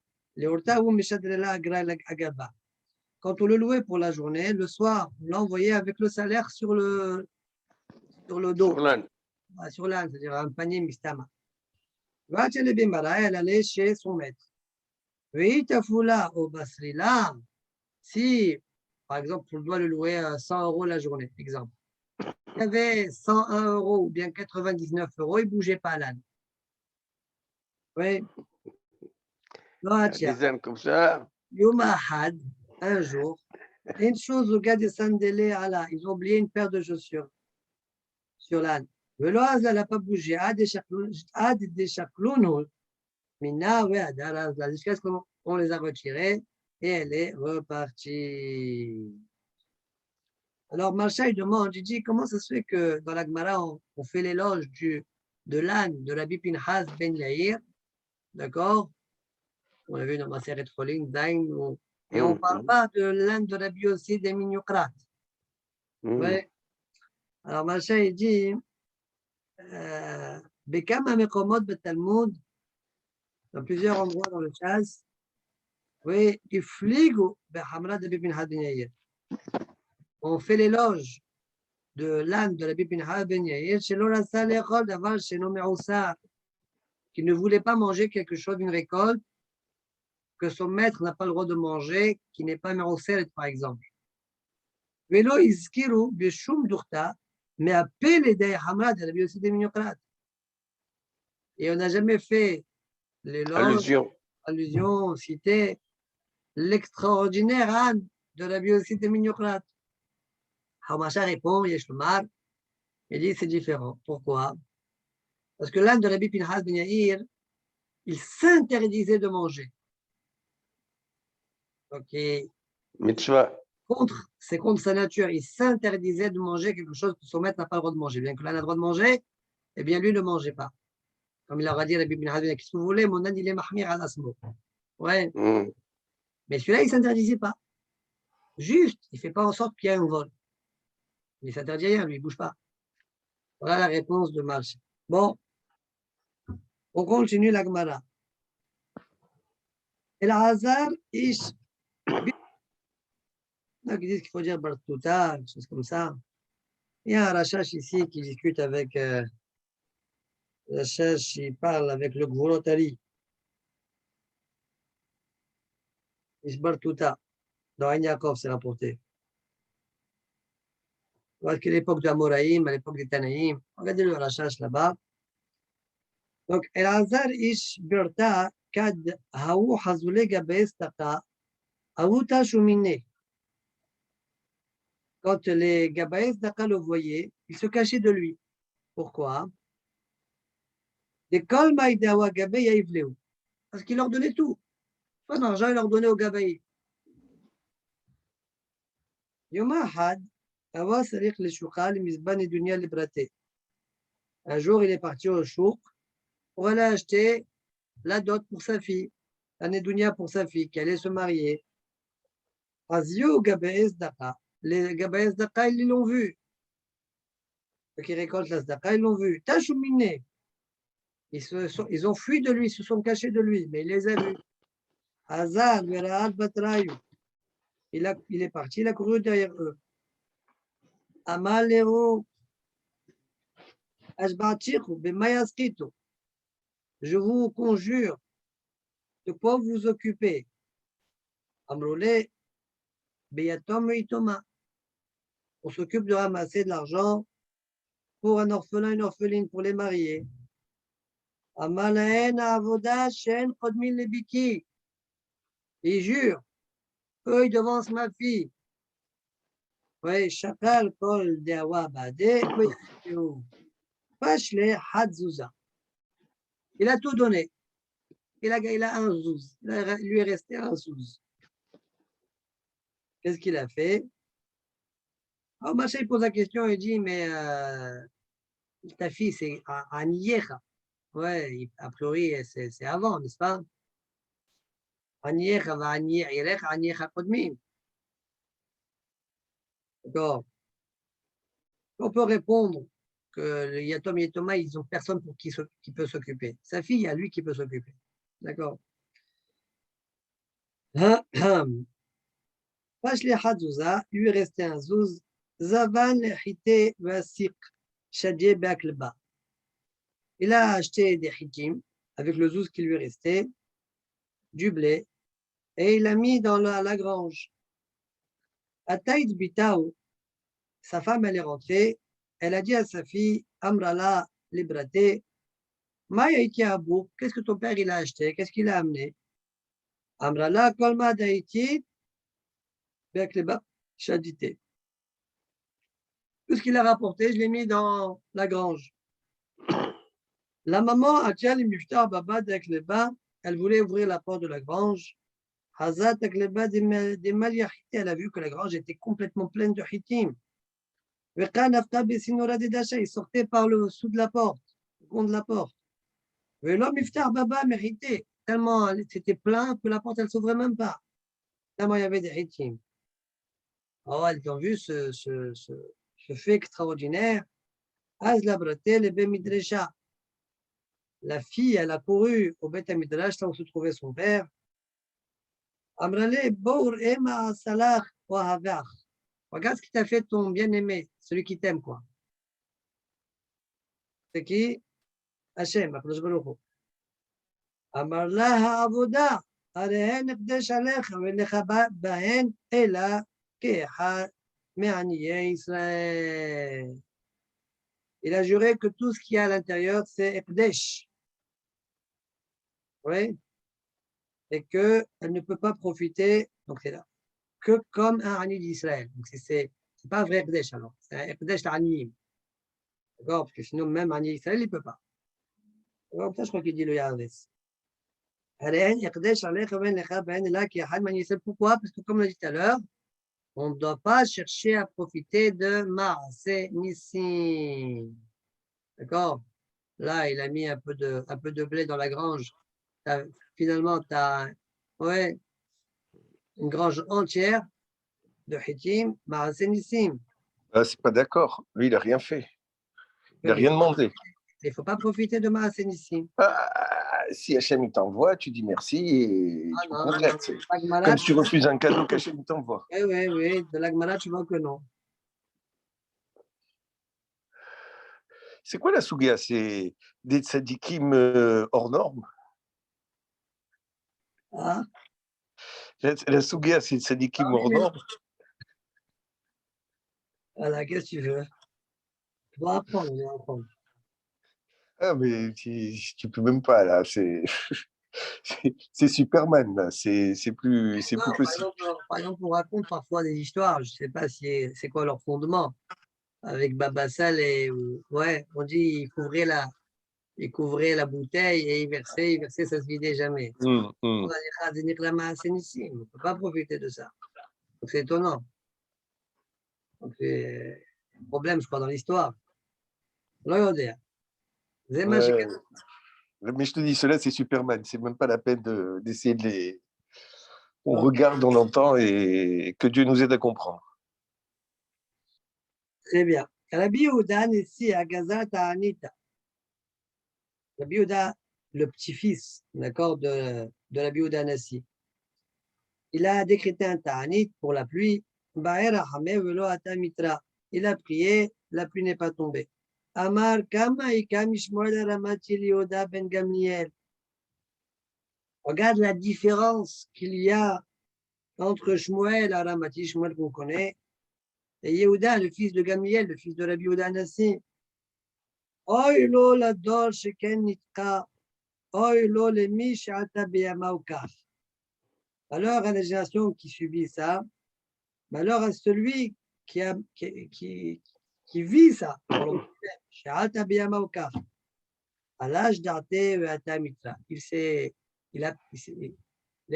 Quand on le louait pour la journée, le soir, on l'envoyait avec le salaire sur le dos, Sur l'âne. sur l'âne, c'est-à-dire un panier mistama. Elle allait chez son maître. Au Basrila, si, par exemple, on doit le louer à 100 € la journée, exemple. Il y avait 101 € ou bien 99 €, il ne bougeait pas l'âne. Oui. Des ânes comme ça. Yomahad, un jour, une chose au gars de Sandele, ils ont oublié une paire de chaussures sur l'âne. Le loaz, elle n'a pas bougé. Ad des chaklounos, mina, ouais, jusqu'à ce qu'on les a retirés et elle est repartie. Alors, Macha, il demande, il dit, comment ça se fait que dans la Gemara, on fait l'éloge de l'âne de Rabbi Pinhas Ben Yair, d'accord? On a vu dans ma série de Cholim, Dain, et on ne parle pas de l'âne de Rabbi aussi des Mignocrates. Ouais. Alors, Macha, il dit, Bekama Mekomot Betalmud, dans plusieurs endroits dans le chasse, oui, Ifligu Behamra de Rabbi Pinhas Ben Yair. On fait l'éloge de l'âne de Rabbi Pinhas Ben Yair, chez l'Orasa Lechol, d'avoir chez Noméoussa, qui ne voulait pas manger quelque chose d'une récolte que son maître n'a pas le droit de manger, qui n'est pas Méroussel, par exemple. Velo Izkiru Bishum Durta, mais appelé des Hamra de Rabbi aussi des Mignocrates. Et on n'a jamais fait l'éloge, allusion, cité l'extraordinaire âne de Rabbi aussi des Mignocrates. Hamacha répond, Yeshomar, il dit c'est différent. Pourquoi? Parce que l'âne de Rabbi Pinhas Ben Yair, il s'interdisait de manger. Donc, c'est contre sa nature. Il s'interdisait de manger quelque chose que son maître n'a pas le droit de manger. Bien que l'âne a le droit de manger, eh bien lui ne mangeait pas. Comme il aura dit à Rabbi Pinhas Ben Yair, qu'est-ce que vous voulez, mon âne il est mahmir à l'asmo. Ouais. Mais celui-là, il ne s'interdisait pas. Juste, il ne fait pas en sorte qu'il y ait un vol. Il ne s'interdit rien, lui, il ne bouge pas. Voilà la réponse de Malch. Bon, on continue la Gemara. El Hazar Ish. Donc, ils disent qu'il faut dire Bartouta, quelque chose comme ça. Il y a un Rachash ici qui discute avec Rachash, il parle avec le Gvorotari. Ish Bartouta. Dans Ein Yaakov, c'est rapporté. Parce qu'à l'époque de Amoraïm, à l'époque des Tanaïm, regardez le Rachash là-bas. Donc, El Hazar Ish Birta, Kad Haou Hazoule Gabestaka, Haou Tashumine. Quand les Gabaès d'Aka le voyaient, ils se cachaient de lui. Pourquoi? Parce qu'il leur donnait tout. Pas d'argent, il leur donnait aux Gabaïs. Un jour, il est parti au chouk pour aller acheter la dot pour sa fille, la Nedounia pour sa fille, qui allait se marier. Les Gabaès d'Aka, ils l'ont vu. Ceux qui récoltent la Zdaka, ils l'ont vu. Tachouminé. Ils ont fui de lui, ils se sont cachés de lui, mais il les a vus. Hazar, Batraïou. Il est parti, il a couru derrière eux. Amalero, Ashbatiru, Bemayaskito. Je vous conjure, de quoi vous occupez? Amrole, Beyatom Itoma. On s'occupe de ramasser de l'argent pour un orphelin, une orpheline, pour les marier. Amalaen Avoda, Shen, Kodmin Lebiki. Il jure, eux, ils devancent ma fille. Oui, Shakal Kol Deawa Bade, Pashle Hadzouza. Il a tout donné. Il a un zouz. Il lui est resté un zouz. Qu'est-ce qu'il a fait? Alors, Macha, il pose la question, il dit, mais ta fille, c'est Aniyecha. Ouais, a priori, c'est avant, n'est-ce pas? Aniyecha va Aniyecha, Aniyecha Kodmin. D'accord. On peut répondre que le Yatom et Thomas, ils n'ont personne pour qui peut s'occuper. Sa fille, il y a lui qui peut s'occuper. D'accord. Fashlihat Zouza, il lui restait un zouz, Zavan Hité Vasik, Shadje Baklba. Il a acheté des hitim avec le zouz qui lui restait, du blé, et il l'a mis dans la grange. Ataïd Bitaou, sa femme, elle est rentrée, elle a dit à sa fille, Amrala, libraté, Maïti Abou, qu'est-ce que ton père il a acheté? Qu'est-ce qu'il a amené? Amrala, Kolma Daïti, Baklba, Shadité. Tout ce qu'il a rapporté, je l'ai mis dans la grange. La maman, Atial Miftar Baba d'Akleba, elle voulait ouvrir la porte de la grange. Hazat Akleba des Maliachites, elle a vu que la grange était complètement pleine de hitim. Il sortait par le sous de la porte, le fond de la porte. L'homme Miftar Baba méritait, tellement c'était plein que la porte, elle ne s'ouvrait même pas. Tellement il y avait des hitim. Oh, elles ont vu ce fait extraordinaire. La fille, elle a couru au Beth Midrash, là où se trouvait son père. Amrale, Bour Ema Salah Wahavach. Regarde ce qui t'a fait ton bien-aimé, celui qui t'aime, quoi. C'est qui? Hachem, Akadosh Baruch Hu. Amarla Ha'avoda, Arehen Ekdesh Alech, Velecha Bahen, Ela, Keha, Me'aniye Israël. Il a juré que tout ce qu'il y a à l'intérieur, c'est Ekdesh. Oui, et qu'elle ne peut pas profiter, donc c'est là, que comme un Ani d'Israël. Donc c'est pas un vrai Ekdesh alors, c'est un Ekdesh Ani. D'accord? Parce que sinon, même Ani d'Israël, il ne peut pas. Donc ça, je crois qu'il dit le Yahaves. Pourquoi? Parce que comme on l'a dit tout à l'heure, on ne doit pas chercher à profiter de Maaseh Nissim. D'accord? Là, il a mis un peu de blé dans la grange. Finalement, tu as ouais, une grange entière de Hitim, Maaseh Nissim. Ah, c'est pas d'accord. Lui, il n'a rien fait. Il n'a Mais rien demandé. il ne faut pas profiter de Maaseh Nissim. Si Hachem il t'envoie, tu dis merci et tu non, complètes. L'Agmara, Comme si tu refuses un cadeau qu'Hachem t'envoie. oui, de l'Agmara, tu vois que non. C'est quoi la Sougia? C'est des tzadikim hors normes? Ah, La Sougia, c'est des tzadikim hors normes? voilà, qu'est-ce que tu veux? On va apprendre, on va apprendre. Ah, mais tu peux même pas, là. C'est Superman, là. C'est plus possible. Par exemple, on raconte parfois des histoires, je ne sais pas si c'est quoi leur fondement. Avec Baba Sal, ouais, on dit il couvrait la bouteille et il versait, ça ne se vidait jamais. Mm, On mm. va dire la main on ne peut pas profiter de ça. Donc c'est étonnant. Donc c'est un problème, je crois, dans l'histoire. Ouais. Mais je te dis, cela, c'est Superman. C'est même pas la peine d'essayer de les. On regarde, on entend et que Dieu nous aide à comprendre. Très bien. Rabbi Yehuda ici à Gaza Ta'anita. Rabbi Yehuda, le petit-fils, d'accord, de Rabbi Yehuda Nassi. Il a décrété un ta'anit pour la pluie. Il a prié, la pluie n'est pas tombée. Amar kama ikam Shmuel Ramati Yehuda ben Gamliel. Regarde la différence qu'il y a entre Shmuel Aramati, Shmuel qu'on connaît, et Yehuda, le fils de Gamliel, le fils de Rabbi Yehuda Nassi. Oy lo la dor sheken nitka, oy lo le mi she'ata beyama ukaf. Alors à la génération qui subit ça, malheur à celui qui vit ça. À l'âge d'Arte, il a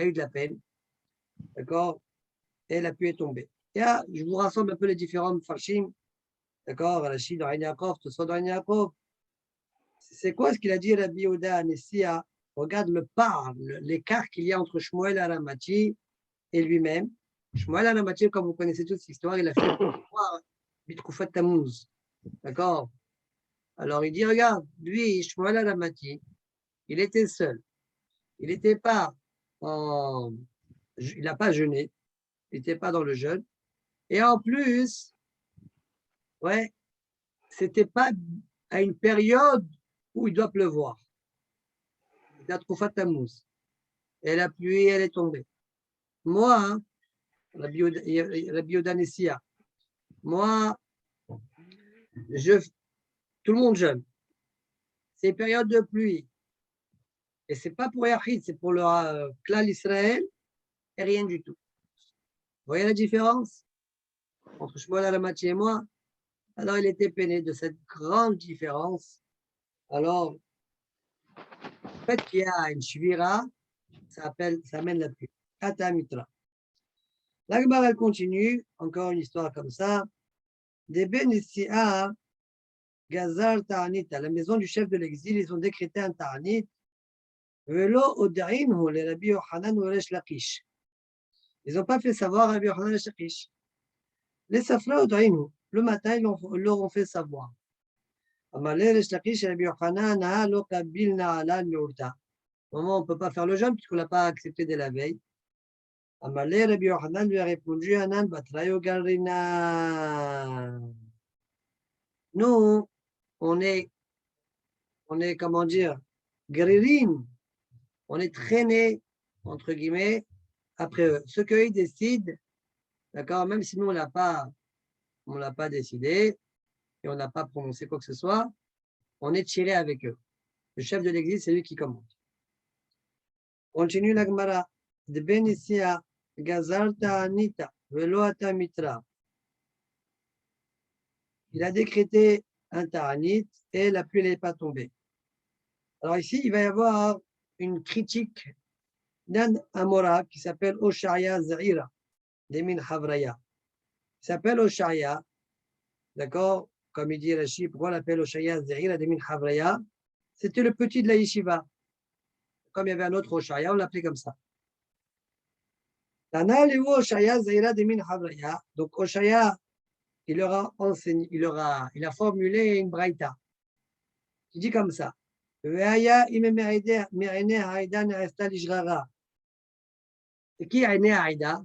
eu de la peine, d'accord, et la pluie est tombée. Et là, je vous rassemble un peu les différents farshim, d'accord, Rachid, Aïn Yaakov, tout ça, Aïn Yaakov. C'est quoi ce qu'il a dit Rabbi Yehuda Anessia? Regarde l'écart qu'il y a entre Shmuel Aramati et lui-même. Shmuel Aramati, comme vous connaissez toute cette histoire, il a fait voir Bitkoufat Tammuz. D'accord? Alors il dit, regarde, lui, Shmuel Aramati, il était seul. Il n'était pas en il n'a pas jeûné, il n'était pas dans le jeûne. Et en plus, ouais, c'était pas à une période où il doit pleuvoir. Il a trouvé Tammuz. Et la pluie, elle est tombée. Moi, hein, la biodanessia, moi, tout le monde jeûne. C'est une période de pluie. Et ce n'est pas pour Yahid, c'est pour le clan Israël et rien du tout. Vous voyez la différence entre Shmuel Alamati et moi? Alors, il était peiné de cette grande différence. Alors, le fait qu'il y a une shvira, ça amène la pluie. Kata Mitra. L'Akbar, elle continue, encore une histoire comme ça. Des Benissia, Gazal Ta'anit, à la maison du chef de l'exil, ils ont décrété un Ta'anit. Velo Odaïnhu, les Rabbi Yochanan ou Resh Lakish. Ils n'ont pas fait savoir à Rabbi Yochanan et Resh Lakish. Les Safra Odaïnhu, le matin, ils leur ont fait savoir. Amalé Resh Lakish et Rabbi Yochanan, Lo Kabil Na'alan Meurta. Au moment où on ne peut pas faire le jeûne, puisqu'on ne l'a pas accepté dès la veille. Amalé Rabbi Yochanan lui a répondu, Anan Batrayo Garina. Nous, on est, comment dire, Garirin. On est traîné, entre guillemets, après eux. Ce qu'ils décident, d'accord, même si nous, on ne l'a pas décidé et on n'a pas prononcé quoi que ce soit, on est tiré avec eux. Le chef de l'église, c'est lui qui commande. Continue la Gemara. De Benissia, Gazalta Anita, Veloata Mitra. Il a décrété un ta'anit et la pluie n'est pas tombée. Alors ici, il va y avoir une critique d'un Amora qui s'appelle Oshaya Zahira, d'Emin Havraya. Il s'appelle Oshaya, d'accord? Comme il dit Rashi, pourquoi on l'appelle Oshaya Zahira d'Emin Havraya? C'était le petit de la yeshiva. Comme il y avait un autre Oshaya, on l'appelait comme ça. Tana Leou Oshaya Zahira d'Emin Havraya. Donc Oshaya, il leur a enseigné, il a formulé une braïta qui dit comme ça. Et qui a né Aïda?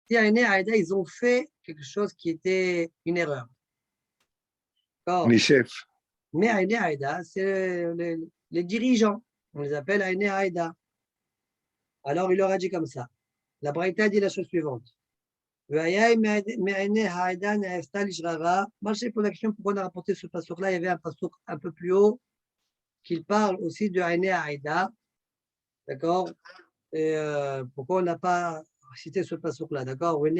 Ils ont fait quelque chose qui était une erreur. Les chefs. Mais Aïné Aïda, c'est les dirigeants. On les appelle Aïné Aïda. Alors il leur a dit comme ça. La Braïta dit la chose suivante. Moi, je pose la question pourquoi on a rapporté ce passouk-là. Il y avait un passouk un peu plus haut qui parle aussi de Aïné Aïda. D'accord? Et pourquoi on n'a pas cité ce passouk-là? D'accord? Moi,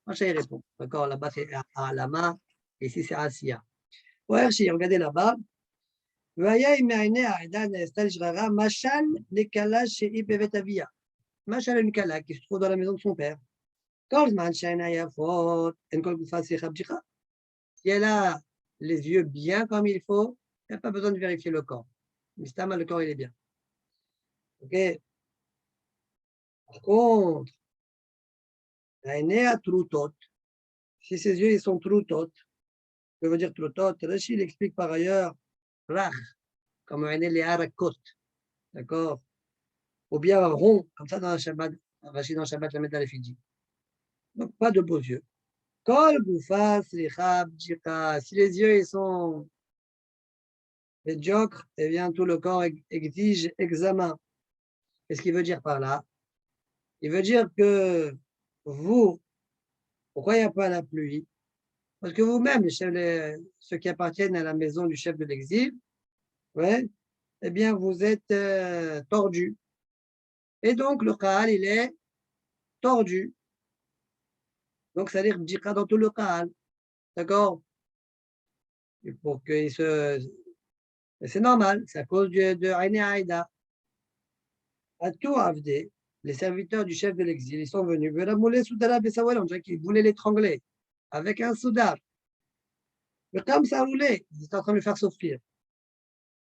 je réponds. D'accord? Là-bas, c'est Alama. Ici, c'est Asiya. Ouais, regardez là-bas. Machal Nekala chez Ibevetavia. Machal Nekala qui se trouve dans la maison de son père. Si elle a les yeux bien comme il faut, il n'y a pas besoin de vérifier le corps. Mistama, le corps, il est bien. Ok? Par contre, si ses yeux ils sont trutot, que veut dire trutot? Rashi il explique par ailleurs rach, comme les harakot, d'accord? Ou bien rond, comme ça dans le Shabbat, Rashi dans le Shabbat la met dans les Fidji. Donc pas de beaux yeux. Kol goufa slicha bjika. Si les yeux ils sont médiocres, eh bien tout le corps exige examen. Qu'est-ce qu'il veut dire par là? Il veut dire que vous, pourquoi il n'y a pas la pluie? Parce que vous-même, ceux qui appartiennent à la maison du chef de l'exil, ouais, eh bien, vous êtes tordus. Et donc, le Qa'al, il est tordu. Donc, ça veut dire Bjika dans tout le Qa'al. D'accord? Pour qu'il se. C'est normal, c'est à cause de Aïné Aïda. À tout Avdé, les serviteurs du chef de l'exil, ils sont venus. On dirait qu'ils voulaient l'étrangler avec un soudar. Mais comme ça roulait, ils étaient en train de le faire souffrir.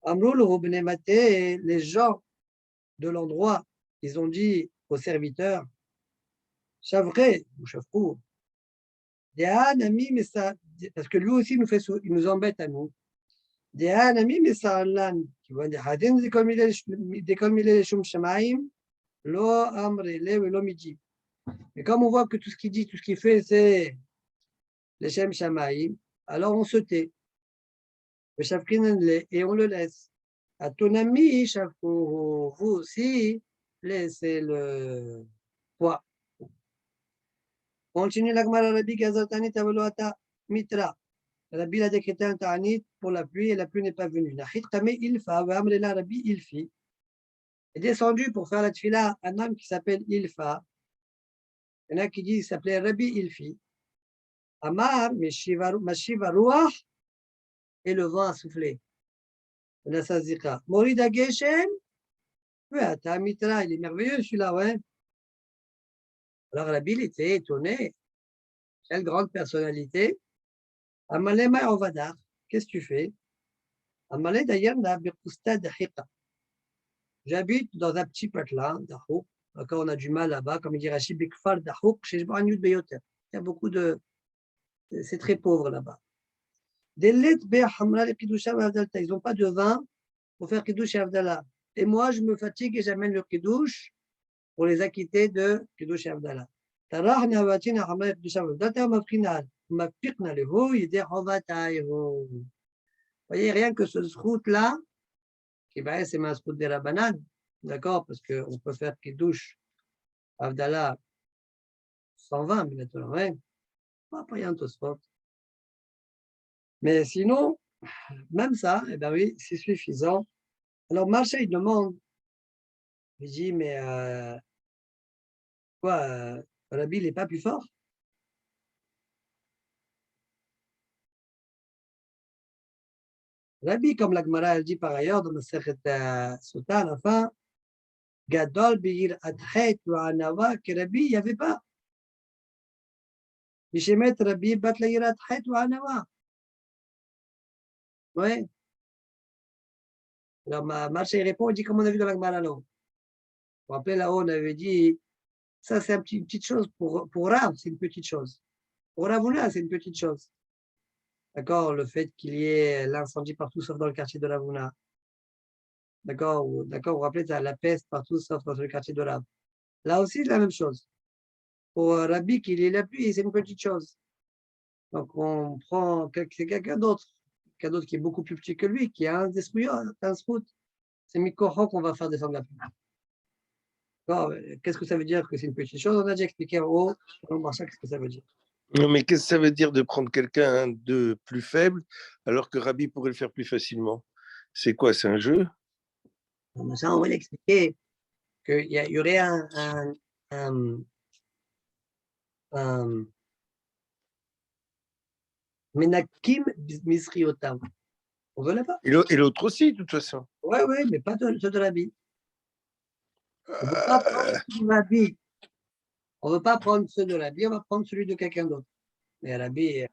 Les gens de l'endroit, ils ont dit aux serviteurs, Chavré ou Chavkour, parce que lui aussi il nous embête à nous. כיוון דחתין דכל מילי לשום שמיים, לא אמרי לב ולא מיג'יב. Mais comme on voit que tout ce qu'il dit, tout ce qu'il fait, c'est les Shem Shamaïm, alors on se tait. Et on le laisse. À ton ami, vous aussi, laissez le poids. Continue la Gemara Rabbi Gazatani Tavoloata Mitra. Rabbi a décrété un ta'anit pour la pluie et la pluie n'est pas venue. Nachit Kame Ilfa, Amrela Rabbi Ilfi. Est descendu pour faire la tfila un homme qui s'appelle Ilfa. Il y en a qui disent qu'il s'appelait Rabbi Ilfi. Amar, Mashiva Ruach, et le vent a soufflé. La Sazika. Morida Geshem, ouais, t'as Mitra, il est merveilleux celui-là, ouais. Alors Rabbi il était étonné. Quelle grande personnalité. Amalema Ovadar, qu'est-ce que tu fais? Amalé d'ailleurs, j'habite dans un petit patelin, d'Ahouk. D'accord, on a du mal là-bas, comme il dit Rachid Bikfar d'Ahouk, chez Jbaranyut Beyoter. Il y a beaucoup de. C'est très pauvre là-bas. Ils n'ont pas de vin pour faire Kiddush et Avdallah. Et moi, je me fatigue et j'amène le Kiddush pour les acquitter de Kiddush et Avdallah. Vous voyez, rien que ce srout-là, c'est ma srout de la banane, d'accord, parce qu'on peut faire Kiddush Avdallah sans vin, mais maintenant, ouais, pas rien de sport. Mais sinon, même ça, eh ben oui, c'est suffisant. Alors, Marcha, il demande, il dit, mais quoi, Rabbi, il n'est pas plus fort? Rabbi, comme la Gemara elle dit par ailleurs dans le Sechet Sota, à la fin, Gadol Bihir Adchet ou Anawa, que Rabbi, il n'y avait pas. Mishemet Rabbi Batlaïr Adchet ou Anawa. Oui. Alors, Marcha, il répond, il dit, comme on a vu dans la Gemara là-haut. Vous vous rappelez là-haut, on avait dit, ça c'est une petite chose, pour Rav, c'est une petite chose. Pour Ravuna, c'est une petite chose. D'accord, le fait qu'il y ait l'incendie partout sauf dans le quartier de Ravuna. D'accord, vous vous rappelez, la peste partout sauf dans le quartier de Rav. Là aussi, c'est la même chose. Pour Rabbi, qu'il y ait la pluie, c'est une petite chose. Donc, on prend c'est quelqu'un d'autre qui est beaucoup plus petit que lui, qui a un srout. C'est Mikoho qu'on va faire descendre la pluie. D'accord, qu'est-ce que ça veut dire que c'est une petite chose? On a déjà expliqué en haut, qu'est-ce que ça veut dire. Non, mais qu'est-ce que ça veut dire de prendre quelqu'un de plus faible alors que Rabbi pourrait le faire plus facilement? C'est quoi? C'est un jeu? Ça, on va l'expliquer qu'il y aurait un Menakim Misriotam. On veut là-bas. Et l'autre aussi, de toute façon. Oui, mais pas ceux de Rabbi. On ne veut pas prendre ceux de Rabbi. On ne veut pas prendre ceux de Rabbi, on va prendre celui de quelqu'un d'autre. Mais Rabbi,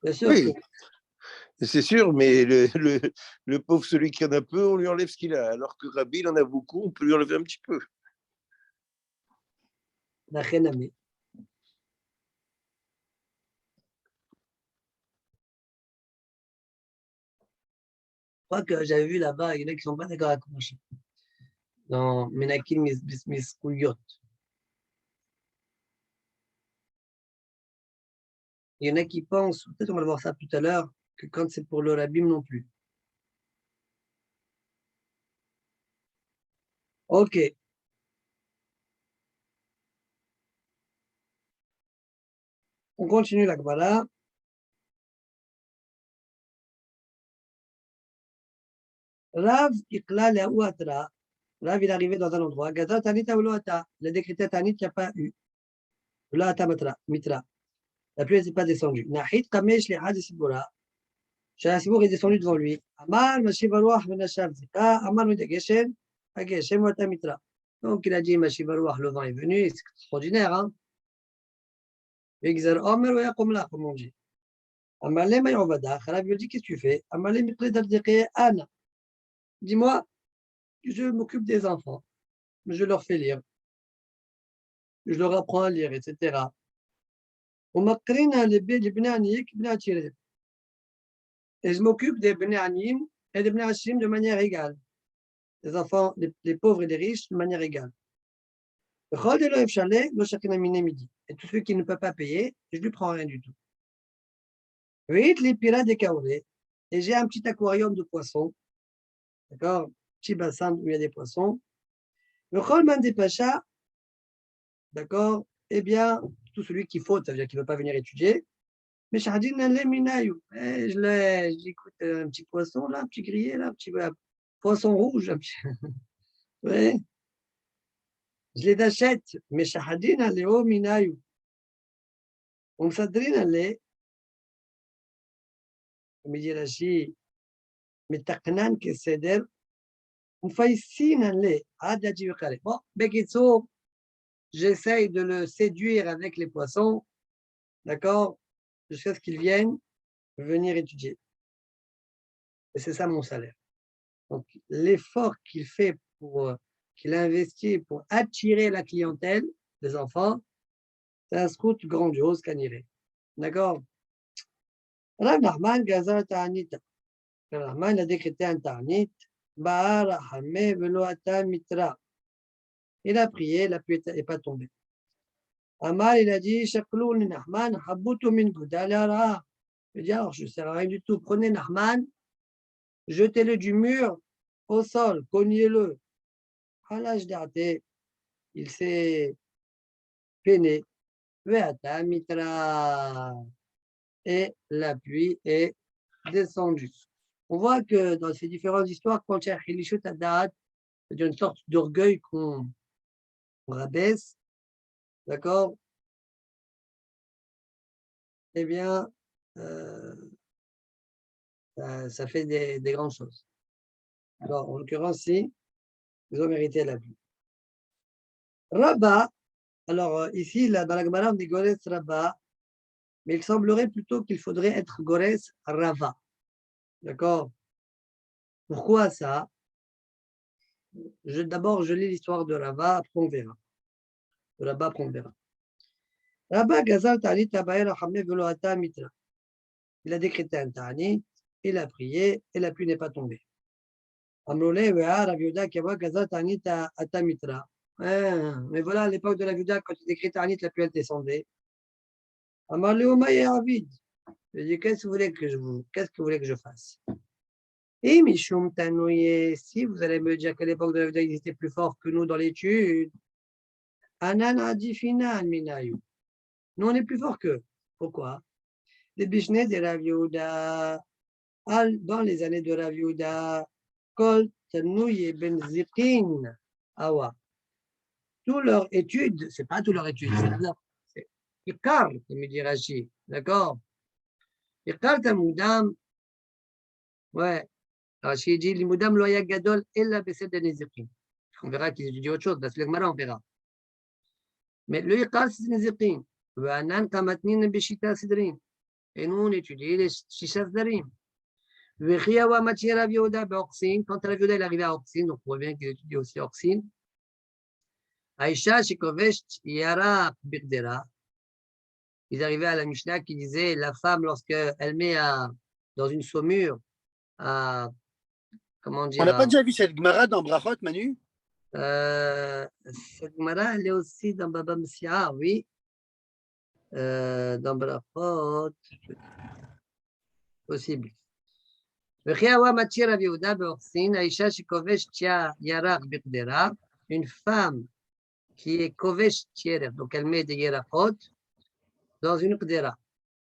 bien sûr oui. que. C'est sûr, mais le pauvre, celui qui en a peu, on lui enlève ce qu'il a. Alors que Rabbi, il en a beaucoup, on peut lui enlever un petit peu. Nachenami. Je crois que j'avais vu là-bas, il y en a qui ne sont pas d'accord avec moi. Dans Menakim Miskouyot. Il y en a qui pensent, peut-être on va voir ça tout à l'heure, que quand c'est pour le Rabbi non plus. Ok. On continue la Gemara. Rav Ikla Le'ouatra. Rav, il est arrivé dans un endroit. Gazat Tanit Aouloata. Il a décrété Tanit qu'il n'y a pas eu. Loata Mitra. La pluie n'est pas descendue. Nahit Kamesh Lehad Sibura. Shalassibour est descendu devant lui. Amar Mashivarouach Menashav Zika. Amar Medageshen. Ageshem Wata Mitra. Donc il a dit Mashivarouach, le vent est venu. C'est extraordinaire, hein? Exer Omer ou Yakom là, comme on dit. Amalem Ayovada. Rav lui dit qu'est-ce que tu fais? Amalem Mikle Dardeke Anna. Dis-moi, je m'occupe des enfants, je leur fais lire, je leur apprends à lire, etc. Et je m'occupe des Bnei Aniyim et des Bnei Hashim de manière égale. Les enfants, les pauvres et les riches de manière égale. Et tous ceux qui ne peuvent pas payer, je ne lui prends rien du tout. Les pirates des kaoré. Et j'ai un petit aquarium de poissons. D'accord? Petit bassin où il y a des poissons. Le Kholman des Pachas, d'accord? Eh bien, tout celui qui faute, ça veut dire qu'il ne veut pas venir étudier. Mais Shahadin le minayou. Je dis, écoute, un petit poisson là, un petit grillé là, un petit poisson rouge. Ouais. Je les achète. Mais Shahadin le o minayou. On s'adrine le, comme il dit Rashi, mais taknan que ceder. On fait ici le, adadji vekale. Bon, Bekitso, j'essaye de le séduire avec les poissons, d'accord, jusqu'à ce qu'ils viennent venir étudier. Et c'est ça mon salaire. Donc, l'effort qu'il fait qu'il a investi pour attirer la clientèle des enfants, c'est un scout grandiose qu'Aniré. D'accord? Rav Nachman Gazar Ta'anita. Rav Nachman a décrété un Ta'anit. Ba'ara Hameh Velo Ata Mitra. Il a prié, la pluie n'est pas tombée. Amar, il a dit, Shakloun Nachman, Habutu min Gudala. Il dit, alors, je ne sers à rien du tout. Prenez Nachman, jetez-le du mur au sol, cognez-le. À l'âge d'arté, il s'est peiné. Veata Mitra. Et la pluie est descendue. On voit que dans ces différentes histoires, quand il y a Khilishut Adat, c'est une sorte d'orgueil qu'on rabaisse, d'accord? Eh bien, ça fait des grandes choses. Alors, en l'occurrence, si, ils ont mérité la pluie. Rabat, alors ici, là, dans la Gemara, on dit Gores Rabat, mais il semblerait plutôt qu'il faudrait être Gores Rava. D'accord? Pourquoi ça? D'abord, je lis l'histoire de Rava, après on verra. De Rabat, après on verra. Rabat Gazal Ta'anit Tabayer Hameh Velo Ata Mitra. Il a décrété un Ta'anit, il a prié, et la pluie n'est pas tombée. Amrole Vea Rav Yehuda Kava Gazal Ta'anit Ata Mitra. Mais voilà, à l'époque de la Yehuda, quand il décrète Ta'anit, la pluie elle descendait. Amarle Omaye Avid. Je dis, qu'est-ce que vous voulez que je fasse? Et Mishum Tanouye, si vous allez me dire qu'à l'époque de la Yehuda, ils étaient plus forts que nous dans l'étude, Anan Adifina Minayu. Nous, on est plus forts qu'eux. Pourquoi? Les Bishne de Rav Yehuda, dans les années de Rav Yehuda, Kol Tanouye Ben Zikin, Awa. Toutes leurs études, c'est pas toutes leurs études, c'est Ikar, comme dit Rashi, d'accord? Ikar Tamoudam, ouais, Rashi dit, Limoudam Loya Gadol, Ella Besed de Nezikin. On verra qu'ils étudient autre chose, dans le Gemara, on verra. Mais le Ikar, c'est Nezikin. Vanan Kamatnin Beshita Sidrin. Et nous, on étudie les Shisha Sdarim. Vechiawa Machir Rav Yehuda Beorksin. Quand Rav Yehuda est arrivé à Orksin, donc on voit bien qu'il étudie aussi Orksin. Aïcha Shikovesh Yara Birdera. Ils arrivaient à la Mishnah qui disait la femme, lorsqu'elle met dans une saumure, comment dire. On n'a pas déjà vu cette Gemara dans Brachot, Manu? Cette Gemara, elle est aussi dans Baba Msia, oui. Dans Brachot, possible. Une femme qui est kovesh tierer, donc elle met des yerachot dans une qdera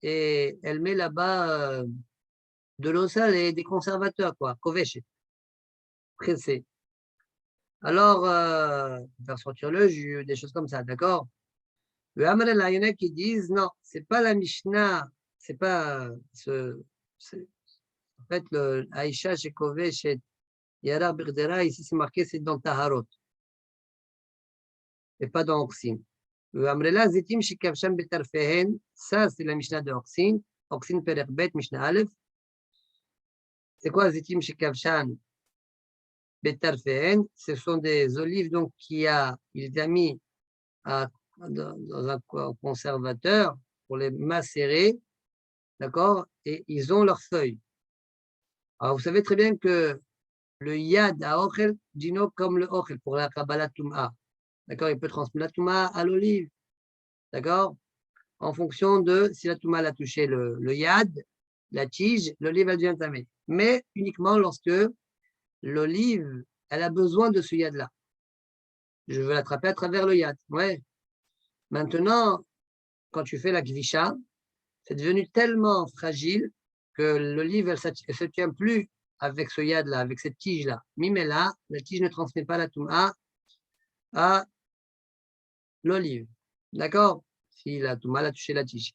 et elle met là-bas de l'eau sale et des conservateurs, quoi, kovesh, pressé. Alors, faire sortir le jus, des choses comme ça, d'accord? Le Hamre, il y en a qui disent non, c'est pas la Mishnah, c'est pas en fait, le Aïcha chez Kovesh et Yara Birdera, ici c'est marqué, c'est dans Taharot. Et pas dans Orksin. Le Amrela Zitim chez Kavsham Betarfehen, ça c'est la Mishnah de Orksin. Orksin Pererbet, Mishnah Aleph. C'est quoi Zitim chez Kavsham Betarfehen? Ce sont des olives donc il a mis dans un conservateur pour les macérer, d'accord? Et ils ont leurs feuilles. Alors, vous savez très bien que le yad à ochel, dino comme le ochel pour la Kabbalah Tum'a. D'accord? Il peut transmettre la Tum'a à l'olive. D'accord? En fonction de si la Tum'a l'a touché le yad, la tige, l'olive, elle devient tamée. Mais uniquement lorsque l'olive, elle a besoin de ce yad-là. Je veux l'attraper à travers le yad. Ouais. Maintenant, quand tu fais la kvisha, c'est devenu tellement fragile que l'olive, elle ne se tient plus avec ce yad-là, avec cette tige-là. Mais là, la tige ne transmet pas la Tum'a à l'olive. D'accord? Si la Tum'a a touché la tige.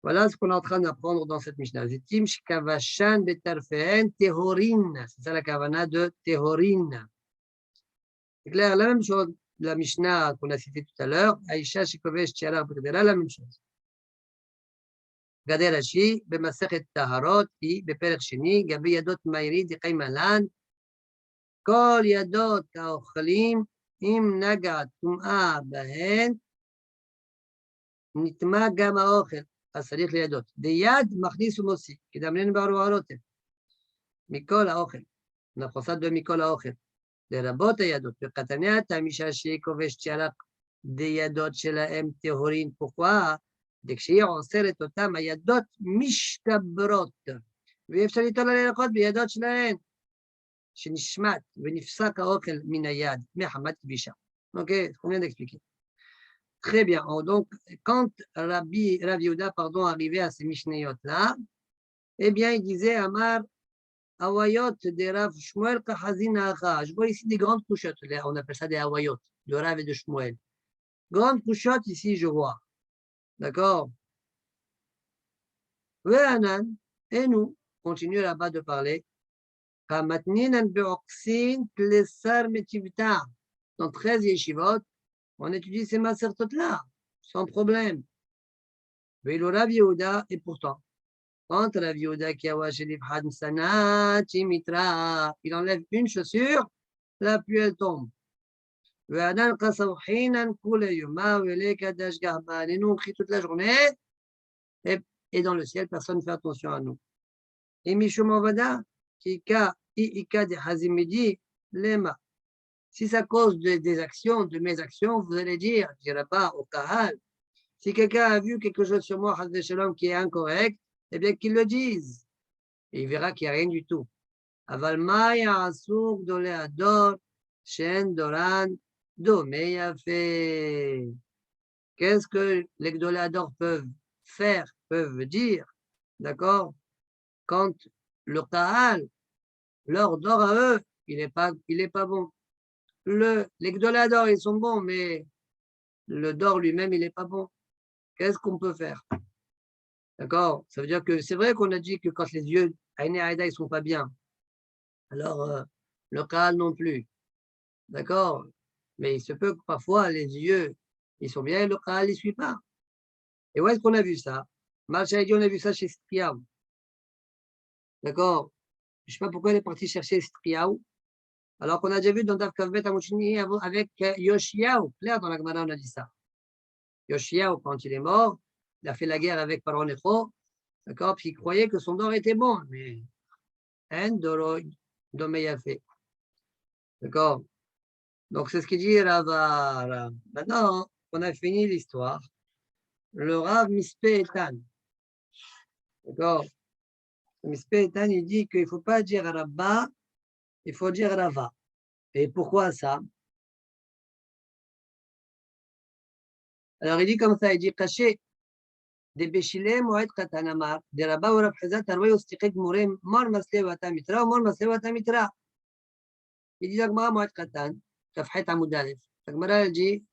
Voilà ce qu'on est en train d'apprendre dans cette Mishnah. Zitim shkavashan betarfeen tehorin. C'est ça la kavana de tehorin. C'est clair, la même chose. La Mishnah qu'on a citée tout à l'heure, Aïcha shikovesh tiara b'gdera, la même chose. גדי רש"י במסכת טהרות היא בפרק שני, גבי ידות מאירי דקי מלן, כל ידות האוכלים, אם נגעת טומאה בהן, נטמא גם האוכל, אז צריך לידות. דיד מכניס ומוציא, כדאמרנו בארבע רותם, מכל האוכל, נחוסת במכל האוכל, לרבות הידות, וקטניה תמישה שהיא כובש צ'רק דידות שלהם טהורין, פוקווה, כשהיא עוצרת אותם, הידות משתברות, ואי אפשר ליטול על הירקות בידות שלהן, שנשמט ונפסק האוכל מן היד, מחמת כבישה. אוקיי? on vient d'expliquer. Très bien. Donc, quand Rabbi Yehuda, arrivait à ces Mishnayot-là, eh bien, il disait, Amar, Hawayot de Rav Shmuel Kachazin Acha. Je vois ici des grandes couchottes. On appelle ça des Hawayot, de Rav et de Shmuel. Grandes couchottes, ici, je vois. D'accord? Et nous, continue là-bas de parler. Dans 13 yeshivot, on étudie ces masertot-là, sans problème. Et le Rav Yehuda, et pourtant, quand Rav Yehuda qui a il enlève une chaussure, la pluie elle tombe. Et nous on crie toute la journée, et dans le ciel, personne ne fait attention à nous. Et Mishum Avada, Kika, Ika de Hazimidi, Lema. Si c'est à cause des actions, de mes actions, vous allez dire, je dirais pas au Kahal, si quelqu'un a vu quelque chose sur moi, qui est incorrect, eh bien qu'il le dise. Et il verra qu'il n'y a rien du tout. Aval Maya Asuk Dole Ador, Shen Doran, Domeya fait. Qu'est-ce que les Gdoléadors peuvent faire, peuvent dire, d'accord, quand le Kahal, leur dor à eux, il n'est pas bon. Les Gdoléadors, ils sont bons, mais le dor lui-même, il n'est pas bon. Qu'est-ce qu'on peut faire? D'accord? Ça veut dire que c'est vrai qu'on a dit que quand les yeux, Aïné Aïda, ils ne sont pas bien, alors le Kahal non plus. D'accord? Mais il se peut que parfois les yeux, ils sont bien et le Kahal, il ne suit pas. Et où est-ce qu'on a vu ça? Marcha dit, on a vu ça chez Striaou. D'accord? Je ne sais pas pourquoi elle est partie chercher Striaou. Alors qu'on a déjà vu dans Daf Kavbet Amochini avec Yoshiaou. Claire, dans la Gemara, on a dit ça. Yoshiaou, quand il est mort, il a fait la guerre avec Pharaon Necho. D'accord? Puis il croyait que son dor était bon. Mais un doro domeya fait. D'accord? Donc c'est ce qu'il dit Rava. Maintenant, on a fini l'histoire. Le Rav Mispe Etan. D'accord? Mispe Etan, il dit qu'il ne faut pas dire Rabba, il faut dire Rava. Et pourquoi ça? Alors il dit comme ça, il dit caché des béchilés, moed katanamar, des Rabba ou Rabhazat, arway ou stiqek mourem, mor masle ou atamitra, ou mor masle ou atamitra. Il dit l'agma moed katan, tafhet amoudalef. L'agmara il dit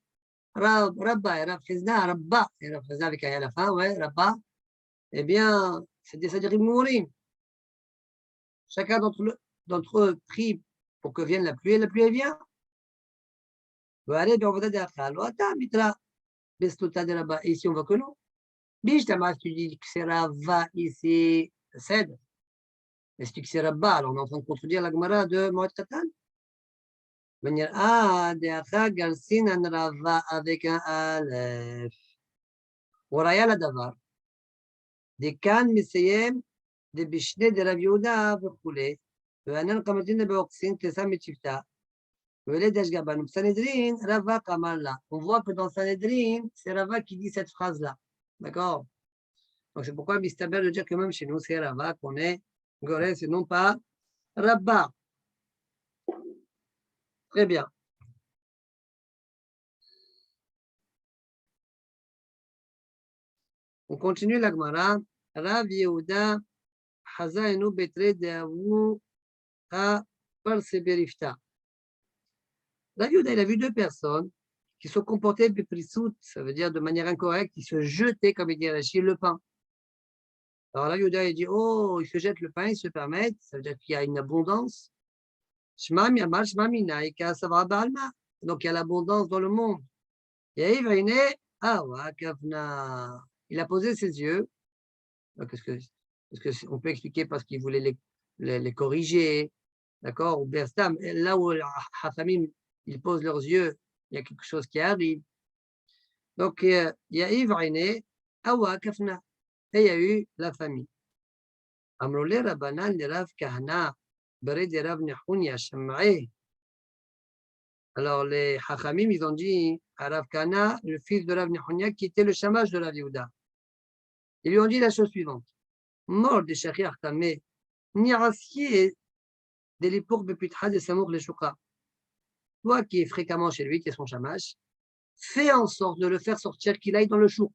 Rabba et Rabhazna, Rabba, et Rabhazna avec à la fin, ouais, Rabba, eh bien, c'est des sadrim mourim. Chacun d'entre eux prie pour que vienne la pluie elle vient. Allez, on va dire atamitra. Ici, on voit que non. Bishtamas, tu dis que c'est Rava ici, c'est. Mais si tu dis que c'est Rabba, alors on est en train de contredire la Gemara de Moed Katan. Venir, de Acha Galsin an Rava avec un Aleph. Oraya la Davar. Des Kan Miseyem, des Bishne de Rav Yehuda, Vekule. ואנן קמתין באוקסין כסה מצ'פתה. ולד אשגבנו. Sanhedrin, Rava Kamala. On voit que dans Sanhedrin, c'est Rava qui dit cette phrase-là. D'accord? Donc c'est pourquoi Mistaber de dire que même chez nous, c'est Rava qu'on est Gorès et non pas Rabba. Très bien. On continue la Gemara. Rav Yehuda Hazainu Betre Deavu à Parseberifta. Rav Yehuda, il a vu deux personnes qui se comportaient beprisut, ça veut dire de manière incorrecte, qui se jetaient, comme il dit Rachid, le pain. Alors Rav Yehuda, il dit, oh, ils se jettent le pain, ils se permettent, ça veut dire qu'il y a une abondance. Shma miyamal, shma mina, ika savra ba'alma. Donc il y a l'abondance dans le monde. Yahiv Aine, awa kafna. Il a posé ses yeux. On peut expliquer parce qu'il voulait les corriger, d'accord? Ou Berstam, là où les Hachamim, ils posent leurs yeux, il y a quelque chose qui arrive. Donc, il y a Ivraine, Awa Kafna, et il y a eu la famille. Amrole Rabbanan, le Rav Kahana, Bere de Rav Nehunia, Shama'e. Alors, les Hachamim, ils ont dit à Rav Kahana, le fils de Rav Nehunia, qui était le chamash de Rav Yehuda. Ils lui ont dit la chose suivante. Mort de Shachir Tamé, Nirassier de l'époque Bepitra de Samour le Shouka. Toi qui es fréquemment chez lui, qui est son chamash, fais en sorte de le faire sortir, qu'il aille dans le chouk.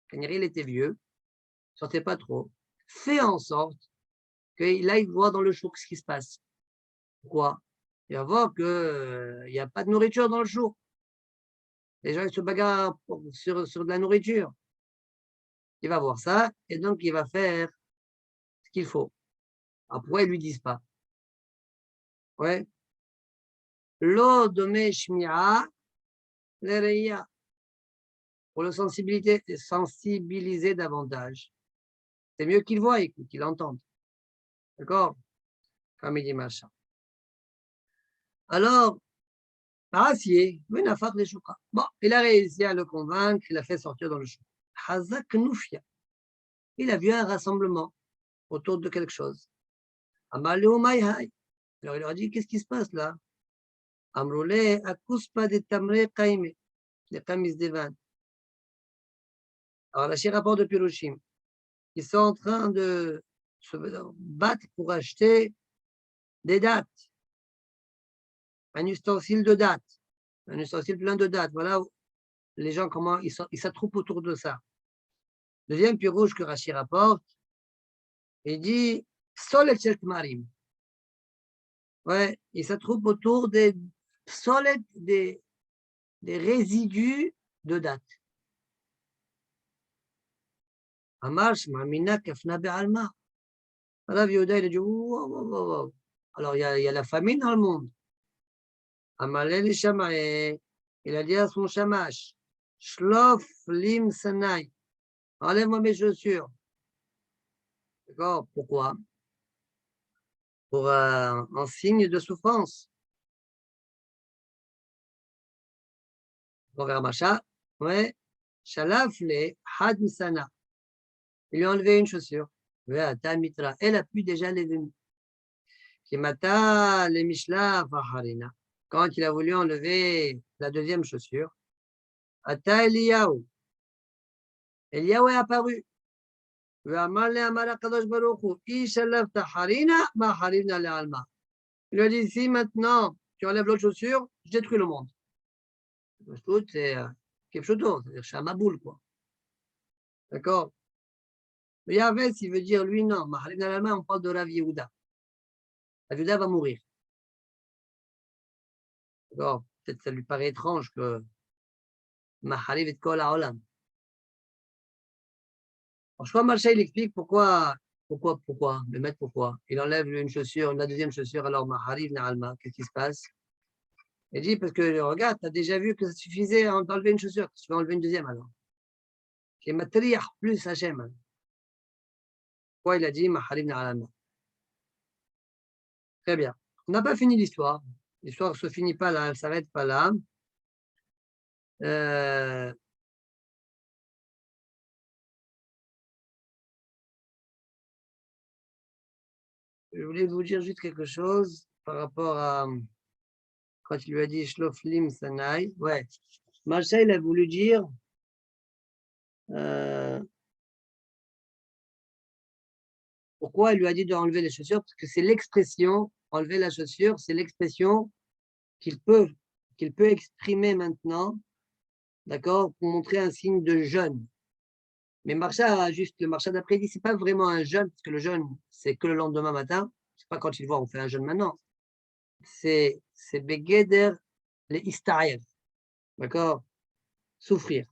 Quand il était vieux, il sortait pas trop. Fais en sorte qu'il aille voir dans le chouk ce qui se passe. Pourquoi? Il va voir qu'il n'y a pas de nourriture dans le chouk. Les gens ils se bagarrent sur de la nourriture. Il va voir ça et donc il va faire ce qu'il faut. Alors pourquoi ils ne lui disent pas? Ouais. L'eau de Shmi'a, l'Ereya. Pour le sensibiliser davantage. C'est mieux qu'il voie et qu'il entende. D'accord? Comme il dit machin. Alors, Arassier, bon, il a réussi à le convaincre, il a fait sortir dans le champ. Hazak Noufia. Il a vu un rassemblement autour de quelque chose. Amaleu Maïhaï. Alors il leur a dit, qu'est-ce qui se passe là? Amroulé, Akuspa de Tamre Kaime, les Kamis Devan. Alors, la rapport de Piroshim. Ils sont en train de se battre pour acheter des dates, un ustensile de date, un ustensile plein de dates. Voilà les gens, comment ils s'attroupent autour de ça. Deuxième pirouche que Rashi rapporte, il dit Sol et Marim. Ouais, ils s'attroupent autour des solettes, des résidus de date. Amarsh, Mamina, Kafna, Be'alma. Alors, Yehuda, il a dit wow. Alors, il y a la famine dans le monde. Amalé le Shamae, il a dit à son shamash, Shlof lim sanai, enlève-moi mes chaussures. D'accord? Pourquoi? Pour un signe de souffrance. Pour Macha, ouais, Shalaf le had misana. Il lui a enlevé une chaussure. Elle a pu déjà les venir. Kimata le mishla faharina. Quand il a voulu enlever la deuxième chaussure, Ata Eliyahu. Eliyahu est apparu. Il lui a dit, si maintenant tu enlèves l'autre chaussure, je détruis le monde. C'est Kepchoto, c'est-à-dire Shamaboul, quoi. D'accord? Mais Yahvé, s'il veut dire lui, non. Maharim al-Alma, on parle de Rav Yehuda. Rav Yehuda va mourir. D'accord? Peut-être ça lui paraît étrange que Maharim et Kol Haolam. Franchement, Marcha, il explique pourquoi. Le maître, pourquoi? Il enlève une chaussure, la deuxième chaussure, alors Maharim Na'alma, qu'est-ce qui se passe? Il dit, parce que regarde, tu as déjà vu que ça suffisait d'enlever une chaussure, tu vas enlever une deuxième alors. C'est Matriah plus Hachem. Pourquoi il a dit Maharim Na'alma? Très bien. On n'a pas fini l'histoire. L'histoire ne se finit pas là, elle ne s'arrête pas là. Je voulais vous dire juste quelque chose par rapport à quand il lui a dit Shloflim Sanai. Ouais, Marshall il a voulu dire pourquoi il lui a dit d'enlever les chaussures? Parce que c'est l'expression, enlever la chaussure, c'est l'expression qu'il peut exprimer maintenant, d'accord, pour montrer un signe de jeûne. Mais Marshall, juste le Marshall d'après, dit c'est pas vraiment un jeûne, parce que le jeûne, c'est que le lendemain matin. C'est pas quand il voit, on fait un jeûne maintenant. C'est Begeder les Ista'ir, d'accord, souffrir.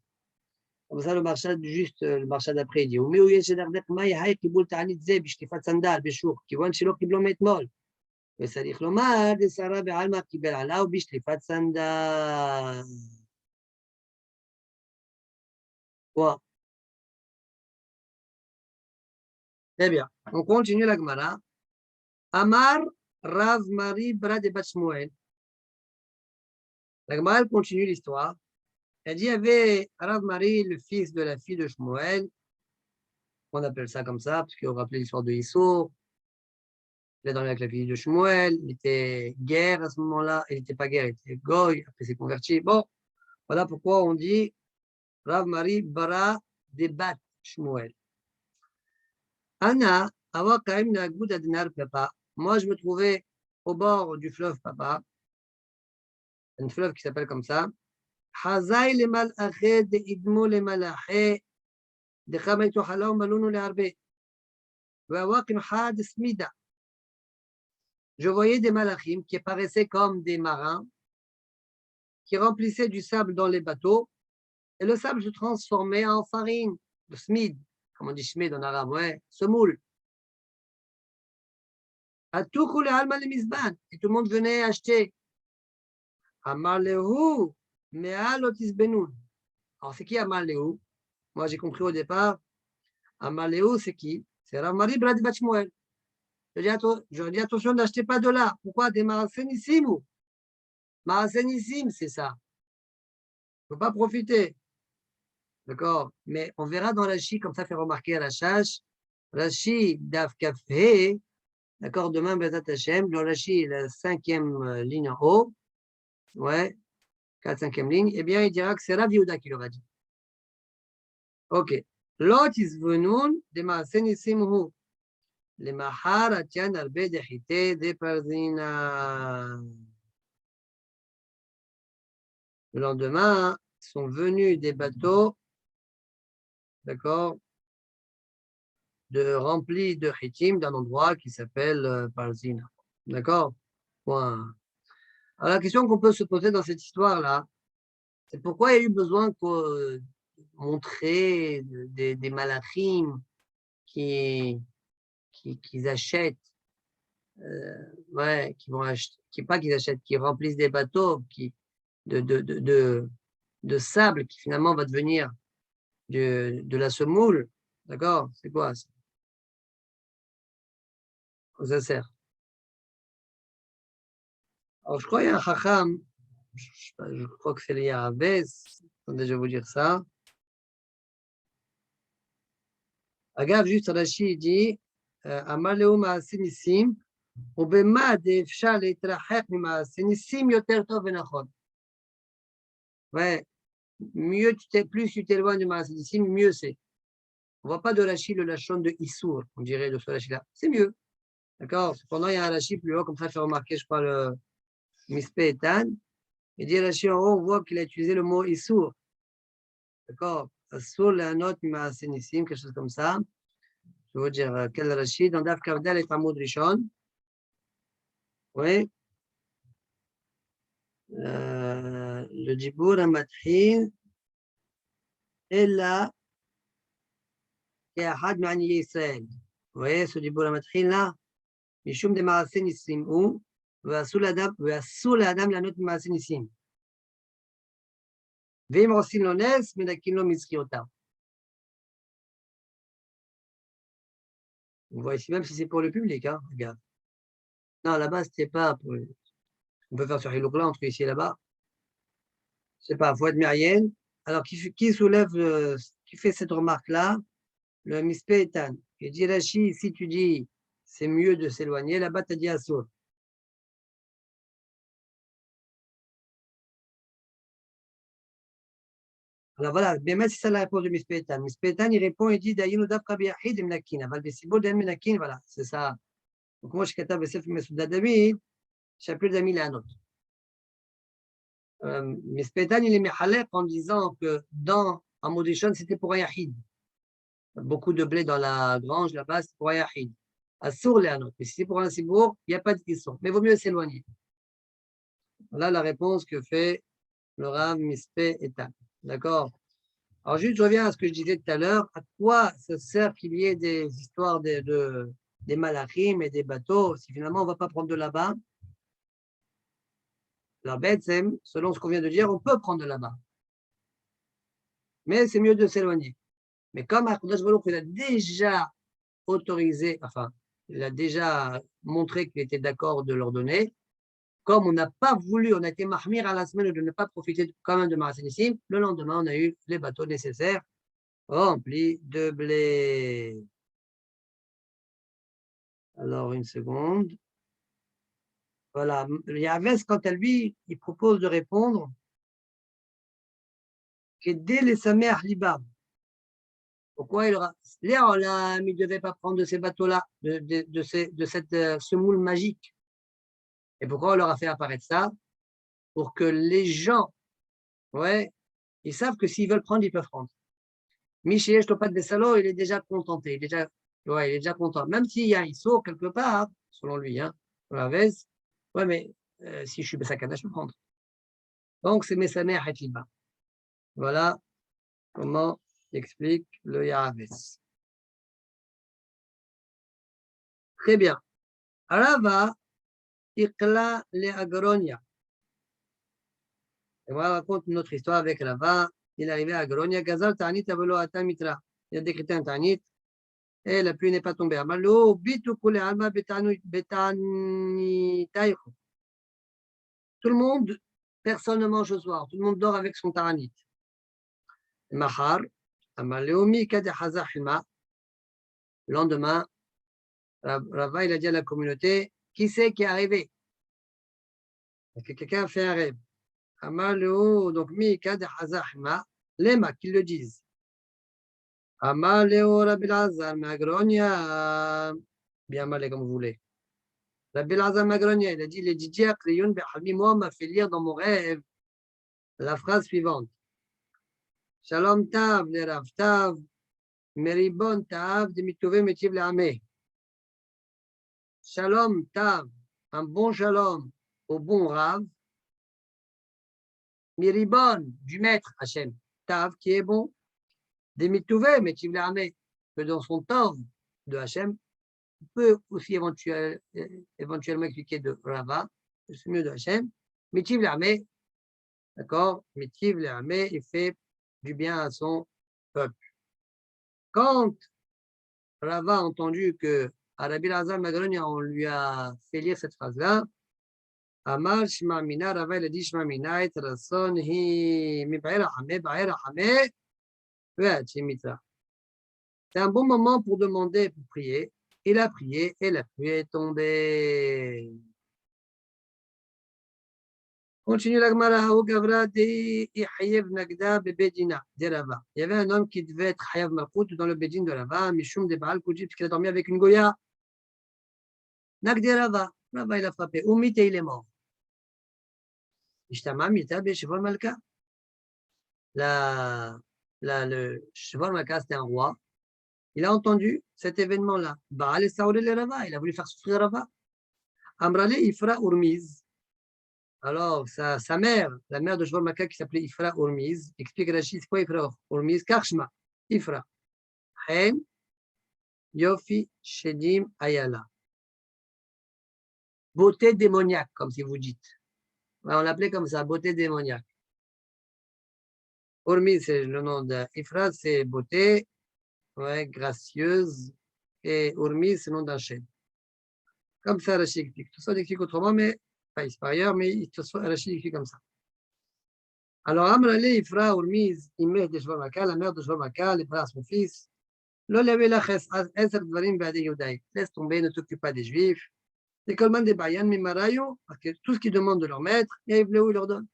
Comme ça, le Marshall, juste le Marshall d'après, il dit ומי הוא יש לדרדך מהי היי קיבול תענית זה בשטיפת סנדל בשוק, כיוון שלא קיבלו מאתמול. וצריך לומר, דסערה בעלמא קיבל עליו בשטיפת סנדל. Wow. Très bien. On continue la Gemara. Amar Rav Mari Bra de Bat Shmuel. La Gemara continue l'histoire. Elle dit il y avait Rav Mari, le fils de la fille de Shmuel. On appelle ça comme ça, parce qu'on rappelait l'histoire de Issour. Il est dans avec la fille de Shmuel. Il était guerre à ce moment-là. Il n'était pas guerre, il était goy. Après, il s'est converti. Bon, voilà pourquoi on dit Rav Mari Bra de Bat Shmuel. Anna, avoir quand même la goutte d'Adnar Papa. Moi, je me trouvais au bord du fleuve Papa, un fleuve qui s'appelle comme ça. Hazai le malaché de idmo le malaché de Khamaitu Halam Malunu le Harbe. Wawakim Had Smida. Je voyais des malachim qui apparaissaient comme des marins qui remplissaient du sable dans les bateaux et le sable se transformait en farine, le smid, comme on dit smid en arabe, ouais, semoule. Et tout le monde venait acheter. Amar lehu, me'al otis benoun. Alors, c'est qui Amar lehu? Moi, j'ai compris au départ. Amar lehu, c'est qui? C'est Rav Mari Bra de Bat Shmuel. Je dis attention, n'achetez pas de là. Pourquoi? Des marasenissim ou? Marasenissim, c'est ça. Il ne faut pas profiter. D'accord? Mais on verra dans Rashi, comme ça fait remarquer à la chasse. Rashi, Daf Kafé. D'accord? Demain, Bezat Hashem. Le Rashi, la 5e ligne en haut. Ouais. 4-5e ligne. Eh bien, il dira que c'est Rav Yehuda qui l'aura dit. Ok. Lot isvenun de marasenissim ou. Le mahar atian arbe de chite de parzina. Le lendemain, sont venus des bateaux, d'accord, remplis de chitim d'un endroit qui s'appelle Parzina. D'accord? Point. Alors, la question qu'on peut se poser dans cette histoire-là, c'est pourquoi il y a eu besoin de montrer des malachim qui achètent, ouais, qui vont acheter, pas qu'ils achètent, qui remplissent des bateaux, de sable qui finalement va devenir de la semoule. D'accord? C'est quoi ça? Ça sert. Alors, je crois qu'il y a un chacham, je crois que c'est le Yahavez. Attendez, je vais vous dire ça. Regarde, juste Rashi dit Amar leu ma'aseh nissim, ובמה דאפשר להתרחק ממעשה ניסים יותר טוב ונכון. Ouais, mieux plus tu t'éloignes de Maaseh Nissim, mieux c'est. On ne voit pas de Rashi le lachon de Issour, on dirait de ce Rashi-là. C'est mieux. D'accord? Cependant, il y a un Rashi plus haut, comme ça fait remarquer, je crois, le Mispe Etan. Il dit Rashi en haut, on voit qu'il a utilisé le mot Issour. D'accord? Issour, la note Maaseh Nissim, quelque chose comme ça. Je veux dire, quel Rashi? Dans Daf Kavdal et Hamoud Rishon. Oui. Le Djibour Amathin. Et là, כאחד מעניי ישראל. Vous voyez ce דיבור המתחיל là? משום דמעשה ניסים הוא, ואסור לאדם לענות במעשה ניסים. ואם עושים לו נס, מנקים לו מזכיותיו. On voit ici, même si c'est pour le public, hein, regarde. Non, là-bas, c'était pas pour... On peut faire sur Hiloukla entre ici et là-bas. C'est pas, il faut être mérienne. Alors, qui soulève, qui fait cette remarque-là? Le Mispe Etan. Il dit Rashi, si tu dis c'est mieux de s'éloigner. Là-bas, tu as dit Assour. Alors voilà, mais même si c'est la réponse de Mispétan. Mispétan, il répond, il dit Dayinu dafka biyahid mnakin. Aval besibol den mnakin, voilà, c'est ça. Donc moi, je katav besef mesouda David, chapitre d'Ami Lanot. Mispétan, il est méchalek en disant que dans Amodishon, c'était pour un yahid. Beaucoup de blé dans la grange là-bas, c'est pour un yahid. Assour Lanot. Mais si c'est pour un sibour, il n'y a pas de question. Mais il vaut mieux s'éloigner. Voilà la réponse que fait le Rav Mispétan. D'accord? Alors, juste, je reviens à ce que je disais tout à l'heure. À quoi ça sert qu'il y ait des histoires des malachim et des bateaux si finalement on ne va pas prendre de là-bas? La bête, selon ce qu'on vient de dire, on peut prendre de là-bas. Mais c'est mieux de s'éloigner. Mais comme Akadosh Baruch Hu, il a déjà autorisé, enfin, il a déjà montré qu'il était d'accord de leur donner, comme on n'a pas voulu, on a été mahmir à la semaine de ne pas profiter quand même de Marasénissim, le lendemain, on a eu les bateaux nécessaires remplis de blé. Alors, une seconde. Voilà. Yaves, quant à lui, il propose de répondre que dès les Samer Liba, pourquoi il aura. Là, il ne devait pas prendre de ces bateaux-là, de cette semoule magique. Et pourquoi on leur a fait apparaître ça? Pour que les gens, ouais, ils savent que s'ils veulent prendre, ils peuvent prendre. Michel Topat Bessalo, il est déjà contenté, il est déjà content. Même s'il y a un ISO quelque part, selon lui, hein, ouais, mais si je suis Bessakana, je peux prendre. Donc, c'est Mesamer Hatliba. Voilà comment explique le Yahaves. Très bien. Arava, Ikla le Agronia. Et voilà, raconte une autre histoire avec Rava. Il est arrivé à Agronia. Gazal Tanit Avelo Ata Mitra. Il a décrété un Tanit. Et la pluie n'est pas tombée. Amalo, Bitu Kule Alma Betani Taïcho. Tout le monde, personne ne mange au soir. Tout le monde dort avec son Tanit. Mahar, Amaleomi Kade Hazahima. Le lendemain, Rava, il a dit à la communauté, qui c'est qui est arrivé? Est-ce que quelqu'un a fait un rêve? Amaleo, donc Mika de Hazahma, Lema, qu'ils le disent. Amaleo Rabbi Lazar Magronia, bien malé comme vous voulez. Rabbi Lazar Magronia, il a dit, les Didier Kriyoun Behalmi, moi, m'a fait lire dans mon rêve la phrase suivante. Shalom Tav, le Rav Tav, Meribon Tav, de Mitove Metiv le Amé. Shalom Tav, un bon shalom au bon Rav. Miribon, du maître Hachem, Tav, qui est bon, des mitouvé, mais tu l'as que dans son Tav de Hachem, on peut aussi éventuellement expliquer de Rava, c'est mieux de Hachem, Mitiv l'armée, d'accord, Mitiv l'armée, il fait du bien à son peuple. Quand Rava a entendu que à Rabbi Lazar Magronia, on lui a fait lire cette phrase-là, Amar Shema Mina, Rava il a dit Shema Mina, et Rason hi mi Ba'era Hame, c'est un bon moment pour demander, pour prier. Il a prié et la pluie est tombée. Continue la Gemara. Il y avait un homme qui devait être Hayav Malkout dans le Bedin de Rava, Mishum de Baal Koudji, parce qu'il a dormi avec une Goya. Nagde Rava. Rava, il a frappé. Oumit et il est mort. Ishtama Mita Beshevol Malka. Le Shevol Malka, c'était un roi. Il a entendu cet événement-là. Baal et Saoul et Rava. Il a voulu faire souffrir Rava. Amrale Ifra Urmiz. Alors, sa mère, la mère de Shevol Malka qui s'appelait Ifra Urmiz, explique Rachid, c'est quoi Ifra Urmiz? Karshma. Ifra. Hem, Yofi, Shedim, Ayala. Beauté démoniaque, comme si vous dites. On l'appelait comme ça, beauté démoniaque. Urmiz, c'est le nom d'Ifra, c'est beauté. Ouais, gracieuse, et Urmiz, c'est le nom d'un chêne. Comme ça, Rachid explique. Tout ça, il explique autrement, mais pas par ailleurs, mais Rachid explique comme ça. Alors, Amrale, Ifra, Urmiz, Imeh de Shevol Malka, la mère de Shevol Malka, les frères à son fils, Laisse tomber, ne t'occupe pas des Juifs. Les Kolman des Bayan, Mimarayo, tout ce qu'ils demandent de leur maître, et il leur donne.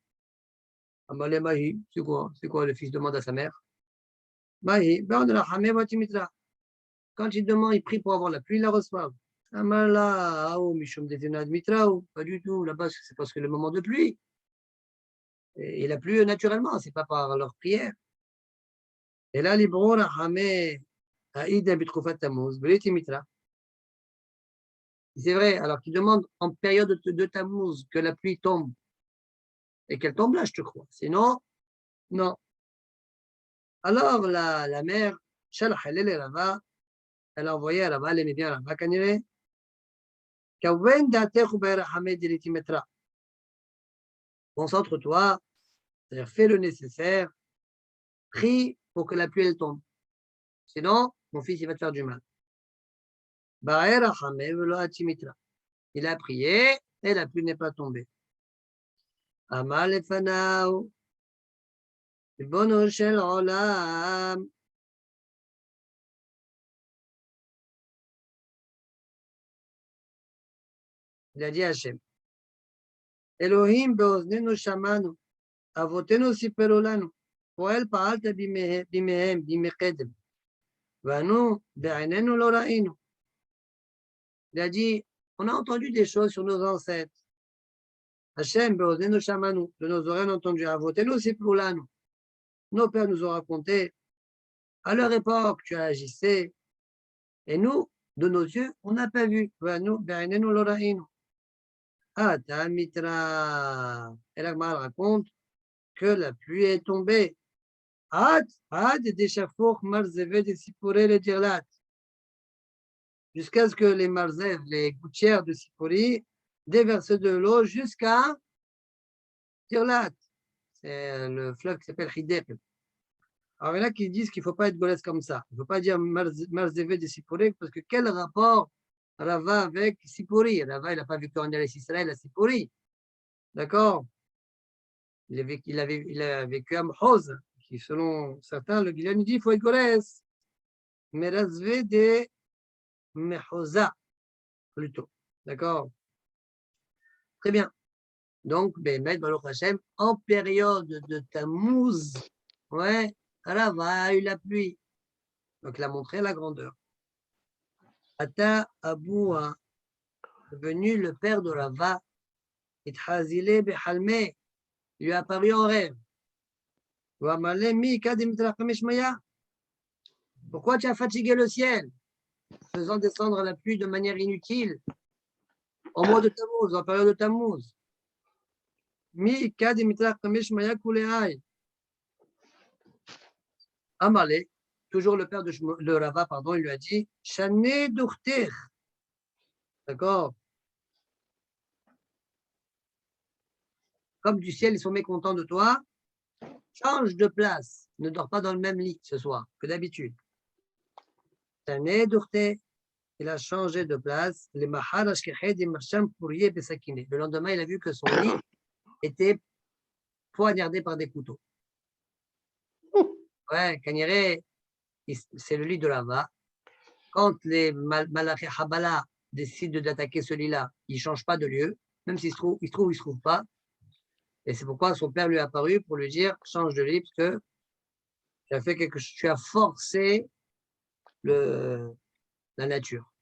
Amalé Mahi, c'est quoi le fils demande à sa mère? Mahi, ben on a Hamé Vatimitra. Quand il demande, il prie pour avoir la pluie, il la reçoit. Amala, Ao, Mishum Detenad Mitrao, pas du tout. Là-bas, c'est parce que le moment de pluie. Et la pluie naturellement, c'est pas par leur prière. Et là, les bros, Hamé, Aïda Bitroufat Tamouz, Beleti Mitra. C'est vrai, alors qu'ils demandent en période de Tammuz que la pluie tombe et qu'elle tombe là, je te crois. Sinon, non. Alors la mère, elle a envoyé à Rava, elle aimait bien Rava Kanire. Concentre-toi, c'est-à-dire fais le nécessaire, prie pour que la pluie elle tombe. Sinon, mon fils, il va te faire du mal. Il a prié et la pluie n'est pas tombée. Amal Efanao, Ribono shel olam. Il a dit à Hachem, Elohim beoznenu shamanu, avotenu siperu lanu, poel pa'alta bimehem, bimekedem, vanu be'ainenu lo ra'inu. Il a dit, on a entendu des choses sur nos ancêtres. Hachem beoznenu shamanu, de nos oreilles on a entendu, avotenu siperu lanu. Nos pères nous ont raconté, à leur époque, tu agissais, et nous, de nos yeux, on n'a pas vu. Vanu be'ainenu lo ra'inu. Ah, Tamitra. Et la Gemara raconte que la pluie est tombée. Jusqu'à ce que les marzev, les gouttières de Sipori, déversent de l'eau jusqu'à Tirlat. C'est le fleuve qui s'appelle Hidek. Alors il y en a qui disent qu'il ne faut pas être golès comme ça. Il ne faut pas dire marzev de Sipori parce que quel rapport Rava avec Sipori? Rava, il n'a pas vécu en Israël à Sipori. D'accord? Il a vécu à Mhoz, qui selon certains, le Guilhem dit qu'il faut être golès. Mais razvé de Mehoza, plutôt. D'accord? Très bien. Donc, Bémet, Baruch Hashem, en période de Tammuz, ouais, Rava a eu la pluie. Donc, il a montré la grandeur. Ata Aboua, venu le père de Rava, Ithazile Behalme, lui a apparu en rêve. Pourquoi tu as fatigué le ciel, faisant descendre la pluie de manière inutile au mois de Tammuz, en période de Tammuz? Amalé, toujours le père de Rava, pardon, il lui a dit, Chané Dourter. D'accord? Comme du ciel, ils sont mécontents de toi, change de place. Ne dors pas dans le même lit ce soir que d'habitude. Chané Dourter, il a changé de place. Le lendemain, il a vu que son lit était poignardé par des couteaux. Ouais, Kaniré, c'est le lit de Rava. Quand les Malachi Habala décident d'attaquer ce lit-là, ils ne changent pas de lieu, même s'il se trouve, il ne se trouve pas. Et c'est pourquoi son père lui est apparu pour lui dire change de lit, parce que tu as fait quelque chose, tu as forcé la nature.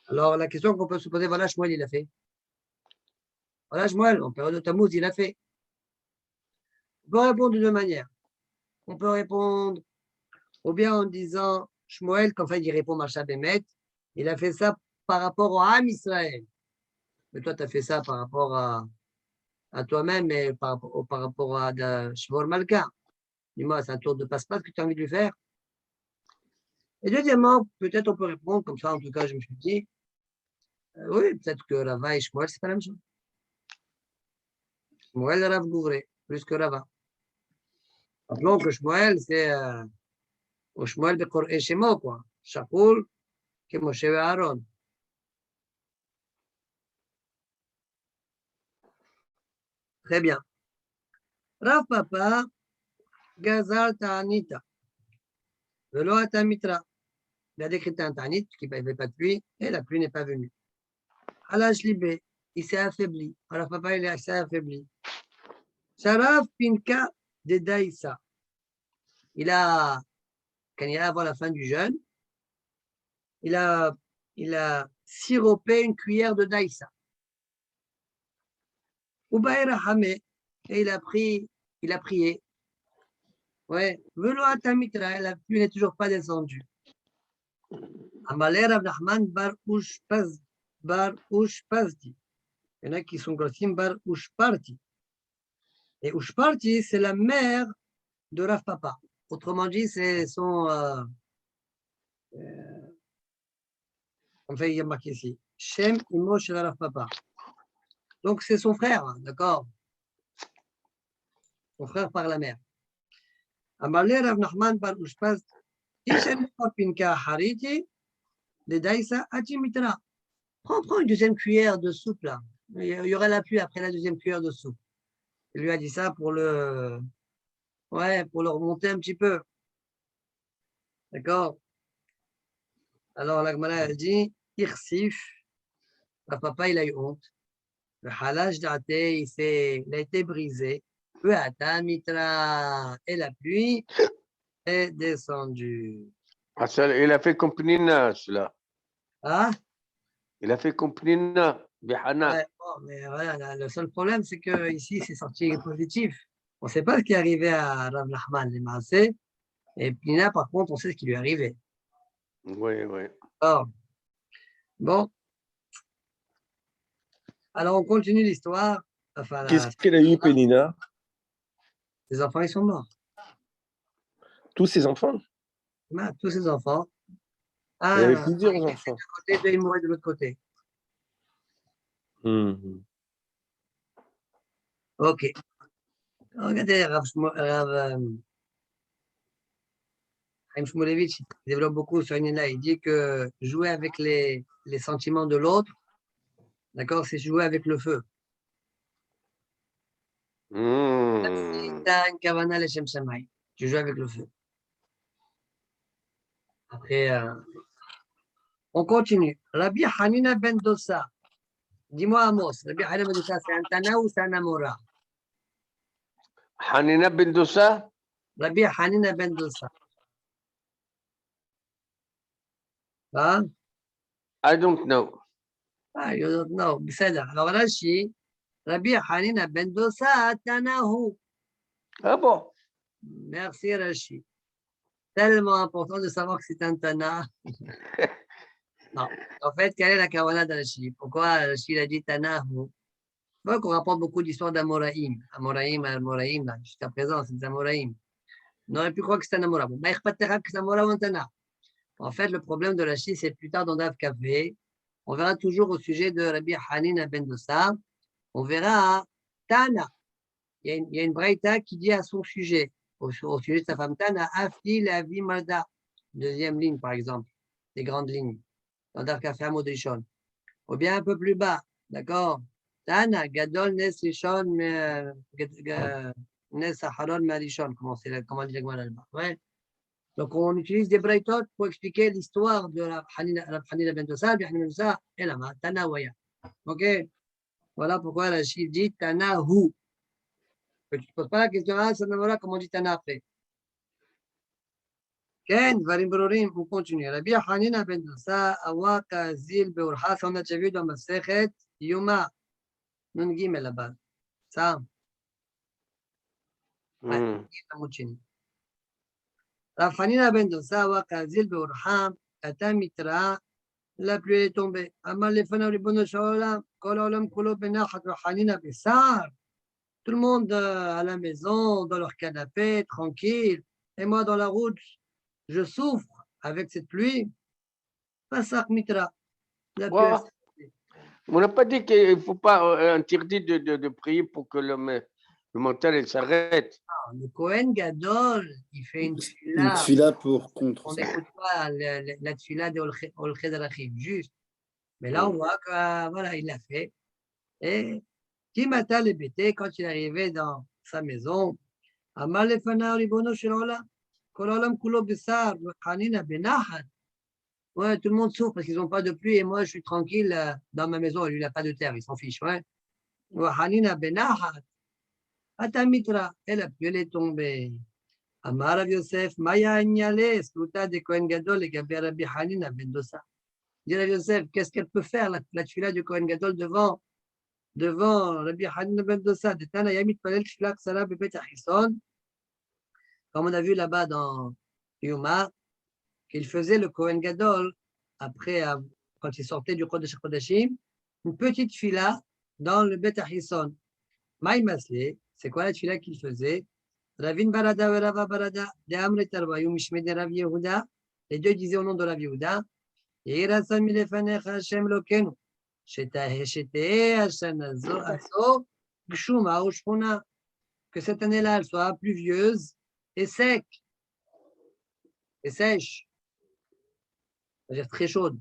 Alors la question qu'on peut se poser, voilà, Shmuel, il a fait. Voilà, Shmuel, en période de Tammuz, il a fait. On peut répondre de deux manières. On peut répondre ou bien en disant Shmuel, qu'en fait, il répond Macha Bémet, il a fait ça par rapport au Ham Israël. Mais toi, tu as fait ça par rapport à toi-même et par rapport à Shmor Malka. Dis-moi, c'est un tour de passe-passe que tu as envie de lui faire. Et deuxièmement, peut-être on peut répondre, comme ça, en tout cas, je me suis dit, oui, peut-être que Rava et Shmuel, c'est pas la même chose. Shmuel et Rav Gouvré, plus que Rava. Rappelons que Shmuel, c'est au Shmuel de Koré Shemo, quoi. Shakoul, qui est Moshe et Aaron. Très bien. Rav Papa, Gazal Ta'anita. Velo Atamitra. il a décrété un tanit, qu'il n'y avait pas de pluie, et la pluie n'est pas venue. Halash Libé, il s'est affaibli. Alors, papa, il s'est affaibli. Sharaf Pinka de Daïsa. Quand il est avant la fin du jeûne, il a siropé une cuillère de Daïsa. Ubaïra Hamé, et il a prié. Ouais, Velo Atamitra, la pluie n'est toujours pas descendue. Amalé Rav Nachman bar Ushpazdi. Il y en a qui sont grossim bar Ushparti. Et Ushparti, c'est la mère de Rav Papa. Autrement dit, c'est son. Enfin, il y a marqué ici. Shem Imo Shel Rav Papa. Donc, c'est son frère, d'accord? Son frère par la mère. Amalé Rav Nachman bar Ushpazdi. Ishem Pinka Hariti. De Daïsa Atimitra. Prends une deuxième cuillère de soupe là. Il y aura la pluie après la deuxième cuillère de soupe. Il lui a dit ça pour le remonter un petit peu. D'accord? Alors la Gemara elle dit Irsif. Le papa il a eu honte. Le halaj d'ate il a été brisé. Peu Atamitra. Et la pluie est descendue. Ah, il a fait comme Pnina, cela. Ah? Il a fait comme Pnina, Bihana. Ouais, bon, mais voilà, le seul problème, c'est que ici, c'est sorti positif. On ne sait pas ce qui est arrivé à Rav Nachman, les Maasé. Et Pnina, par contre, on sait ce qui lui est arrivé. Oui. Alors, bon. Alors, on continue l'histoire. Enfin, Qu'est-ce qu'elle a eu, Pénina? les enfants, ils sont morts. Tous ses enfants? Tous ces enfants. Elle avait plusieurs enfants. Côté, deux, ils mouraient de l'autre côté. Ok. Regardez, Rav Chaim Shmulevitch développe beaucoup sur Nina. Il dit que jouer avec les sentiments de l'autre, d'accord, c'est jouer avec le feu. Tu as une kavana l'Eshem Shamaï. Tu joues avec le feu. Après, on continue. Rabbi Hanina ben Dosa. Dis-moi Amos, Rabbi Hanina ben Dosa, c'est un Tana ou c'est un Amora? Hanina ben Dosa? Rabbi Hanina ben Dosa. Hein? I don't know. You don't know. בסדר. Alors Rashi, Rabbi Hanina ben Dosa, Tanahu. Ah bon? Merci Rashi. Tellement important de savoir que c'est un Tana. Non. En fait, quelle est la kawana de Rashi? Pourquoi Rashi a dit Tanahu? On qu'on rapporte beaucoup d'histoires d'Amoraïm. Amoraïm, là, jusqu'à présent, c'est des Amoraïm. On aurait pu croire que c'est un Amora. Bon, que c'est un Amora ou un Tana. En fait, le problème de Rashi, c'est plus tard dans Dav Kafé. On verra toujours au sujet de Rabbi Hanina ben Dosa. On verra Tana. Il y a une braïta qui dit à son sujet, au sujet de sa femme Tana, Afli la vie Malda. Deuxième ligne, par exemple, des grandes lignes. Dans Dav Kafé à Modrishon. Ou bien un peu plus bas, d'accord? Tana, Gadol, Nes Rishon, Nes Saharon, Marishon. Comment dit la Gemara là-bas? Ouais. Donc, on utilise des braïtot pour expliquer l'histoire de la Hanina ben Dosa, bien ben Dosa, et la Tana Waya. Ok? Voilà pourquoi la Chif dit Tana Hu. Que tu ne te poses pas la question, ça ne voilà comment on dit Tana après. Ken, Varim Brorim, on continue. Rabbi Hanina ben Dosa, Awaka Zil Beurha, ça on a déjà vu dans ma Sechet, Yuma, Nun Gimel là-bas. Ça? Ouais, Rav Hanina ben Dosa, Awaka Zil Beurha, Ata Mitra, la pluie est tombée. Amal lefanav ribono shalom, kol olam kulo benachat v'chanina b'sar. Tout le monde à la maison, dans leur canapé, tranquille. Et moi, dans la route, je souffre avec cette pluie. Pasach mitra. La pluie. On n'a pas dit qu'il ne faut pas interdire de prier pour que le mental s'arrête. Le Kohen Gadol, il fait une Une tfila pour contre on ça. n'écoute pas la tfila de Olched Arachim, juste. Mais là, on voit que, voilà, il l'a fait. Et Timata le bêté, quand il est arrivé dans sa maison, Amal lefanav ribono shel olam, kol olam kulo b'sar v'chanina benachat. Ouais, tout le monde souffre parce qu'ils n'ont pas de pluie et moi, je suis tranquille dans ma maison. Lui, il n'a pas de terre, il s'en fiche. Ouais. Wahanina benahat, atamitra, et la pluie elle est tombée. Amar Rav Yosef, Maya Agnale, Sluta de Kohen Gadol et Gabi Rabbi Hanina ben Dosa. Dit Rav Yosef, qu'est-ce qu'elle peut faire, la tefila du Kohen Gadol devant Rabbi Hanina ben Dosa, de Tana Yamit Palel Tefila Ksala Bebet Achison, comme on a vu là-bas dans Yuma, qu'il faisait le Kohen Gadol, après, quand il sortait du Kodesh Kodashim, une petite fila dans le Bet Achison. Maï Masle, c'est quoi la tefila qu'il faisait? Ravin Barada et Rava Barada, de Amre Tarvayu Mishme de Rav Yehuda, les deux disaient au nom de Rav Yehuda, Yeirasa Milefanecha Hashem Lokenu, Sheteh Hashem Azo, Gshuma Ushpuna, que cette année-là, elle soit pluvieuse et sec, et sèche, c'est-à-dire très chaude.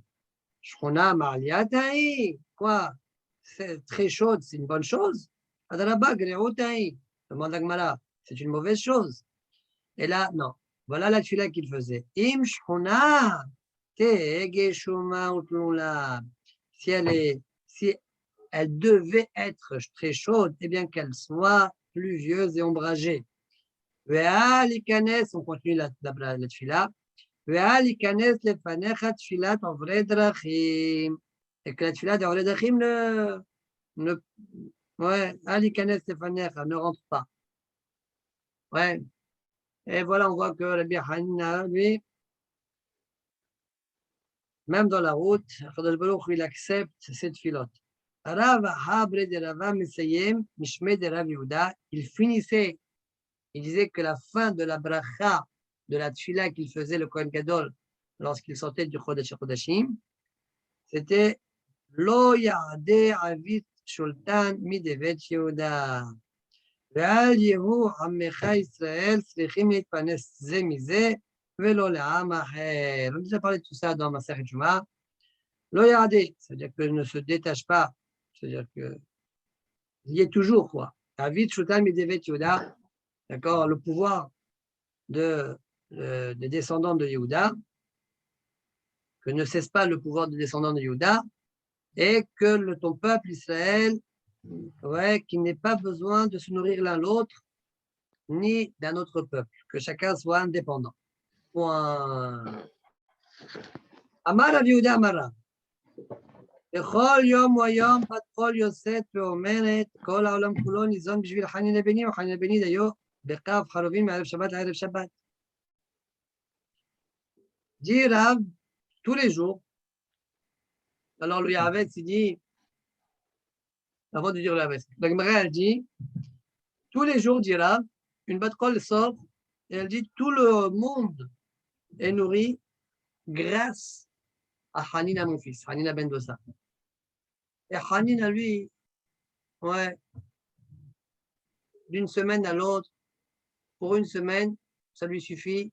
Shpuna Ma'aliataï, quoi? C'est très chaude, c'est une bonne chose. Adarabah Greotaï, demande Agmara, c'est une mauvaise chose. Et là, non. Voilà la tefila qu'il faisait. Im shchuna tegeshuma utlula. Si elle devait être très chaude, eh bien qu'elle soit pluvieuse et ombragée. Ve'al ikanes, on continue la tefila. Ve'al ikanes lefanecha tfilat ovre drachim. Et que la tefila d'ovre drachim ouais, al ikanes lefanecha, ne rentre pas. Ouais. Et voilà, on voit que Rabbi Hanina, lui, même dans la route, Kadosh Baruch il accepte cette filote. Rav Habre de Rava Mesayem, Mishme de Rav Yehuda, il finissait, il disait que la fin de la bracha de la tfila qu'il faisait le Kohen Gadol lorsqu'il sortait du Chodesh Kodashim, c'était Lo Ya'ade Avit Shultan Midevet Yehuda. ועל יהוא עמך ישראל צריכים להתפרנס זה מזה ולא לעם אחר. On a parlé de tout ça dans Masechet Shuma. Lo ya'adeh, c'est-à-dire que ne se détache pas, c'est-à-dire que il y est toujours quoi. David Shutam Midevet Yehuda, d'accord, le pouvoir des descendants de Yehuda, que ne cesse pas le pouvoir des descendants de Yehuda, et que ton peuple Israël, ouais, qui n'ait pas besoin de se nourrir l'un l'autre, ni d'un autre peuple, que chacun soit indépendant. Amar Rav Yehuda Amara. בכל יום ויום בת קול יוצאת ואומרת, כל העולם כולו ניזון בשביל חנין בני, וחנין בני דיו בקו חרובים מערב שבת לערב שבת. Dit Rav, tous les jours, alors le Yahavetz, il dit, avant de dire le Yahavetz, la Gemara, elle dit, tous les jours, dit Rav, une bat kol sort, et elle dit, tout le monde est nourri grâce à Hanina, mon fils, Hanina ben Dosa. Et Hanina, lui, ouais, d'une semaine à l'autre, pour une semaine, ça lui suffit,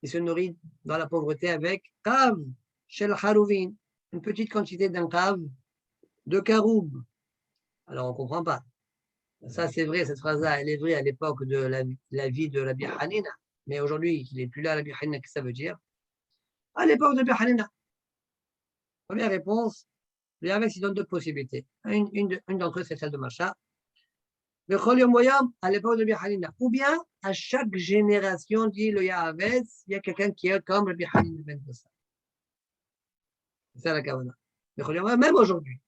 il se nourrit dans la pauvreté avec kav, shel harouvin, une petite quantité d'un kav de karoub. Alors, on ne comprend pas. Ça, c'est vrai, cette phrase-là, elle est vraie à l'époque de la vie de Rabbi Hanina. Mais aujourd'hui, il n'est plus là, Rabbi Hanina, qu'est-ce que ça veut dire? À l'époque de Rabbi Hanina. Première réponse, le Yahavetz, il donne deux possibilités. Une d'entre eux, c'est celle de Macha. Le Chol Yom Boyam, à l'époque de Rabbi Hanina. Ou bien, à chaque génération, dit le Yahavetz, il y a quelqu'un qui est comme Rabbi Hanina ben Dosa. C'est ça la Kavana. Le Chol Yom Boyam, même aujourd'hui.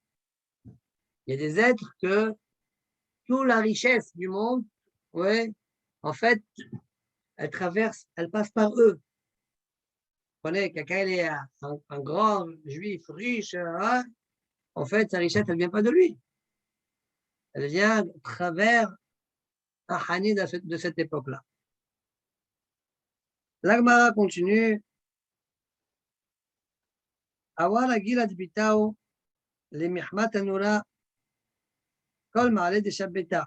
Il y a des êtres que toute la richesse du monde, ouais, en fait, elle traverse, elle passe par eux. Vous voyez, quelqu'un est un grand juif riche, hein, en fait, sa richesse, elle ne vient pas de lui. Elle vient à travers un Hani de cette époque-là. L'Agmara continue. Awara Gilad Bitao, les Mihmat Anura, Kol Ma'ale de Shabbata.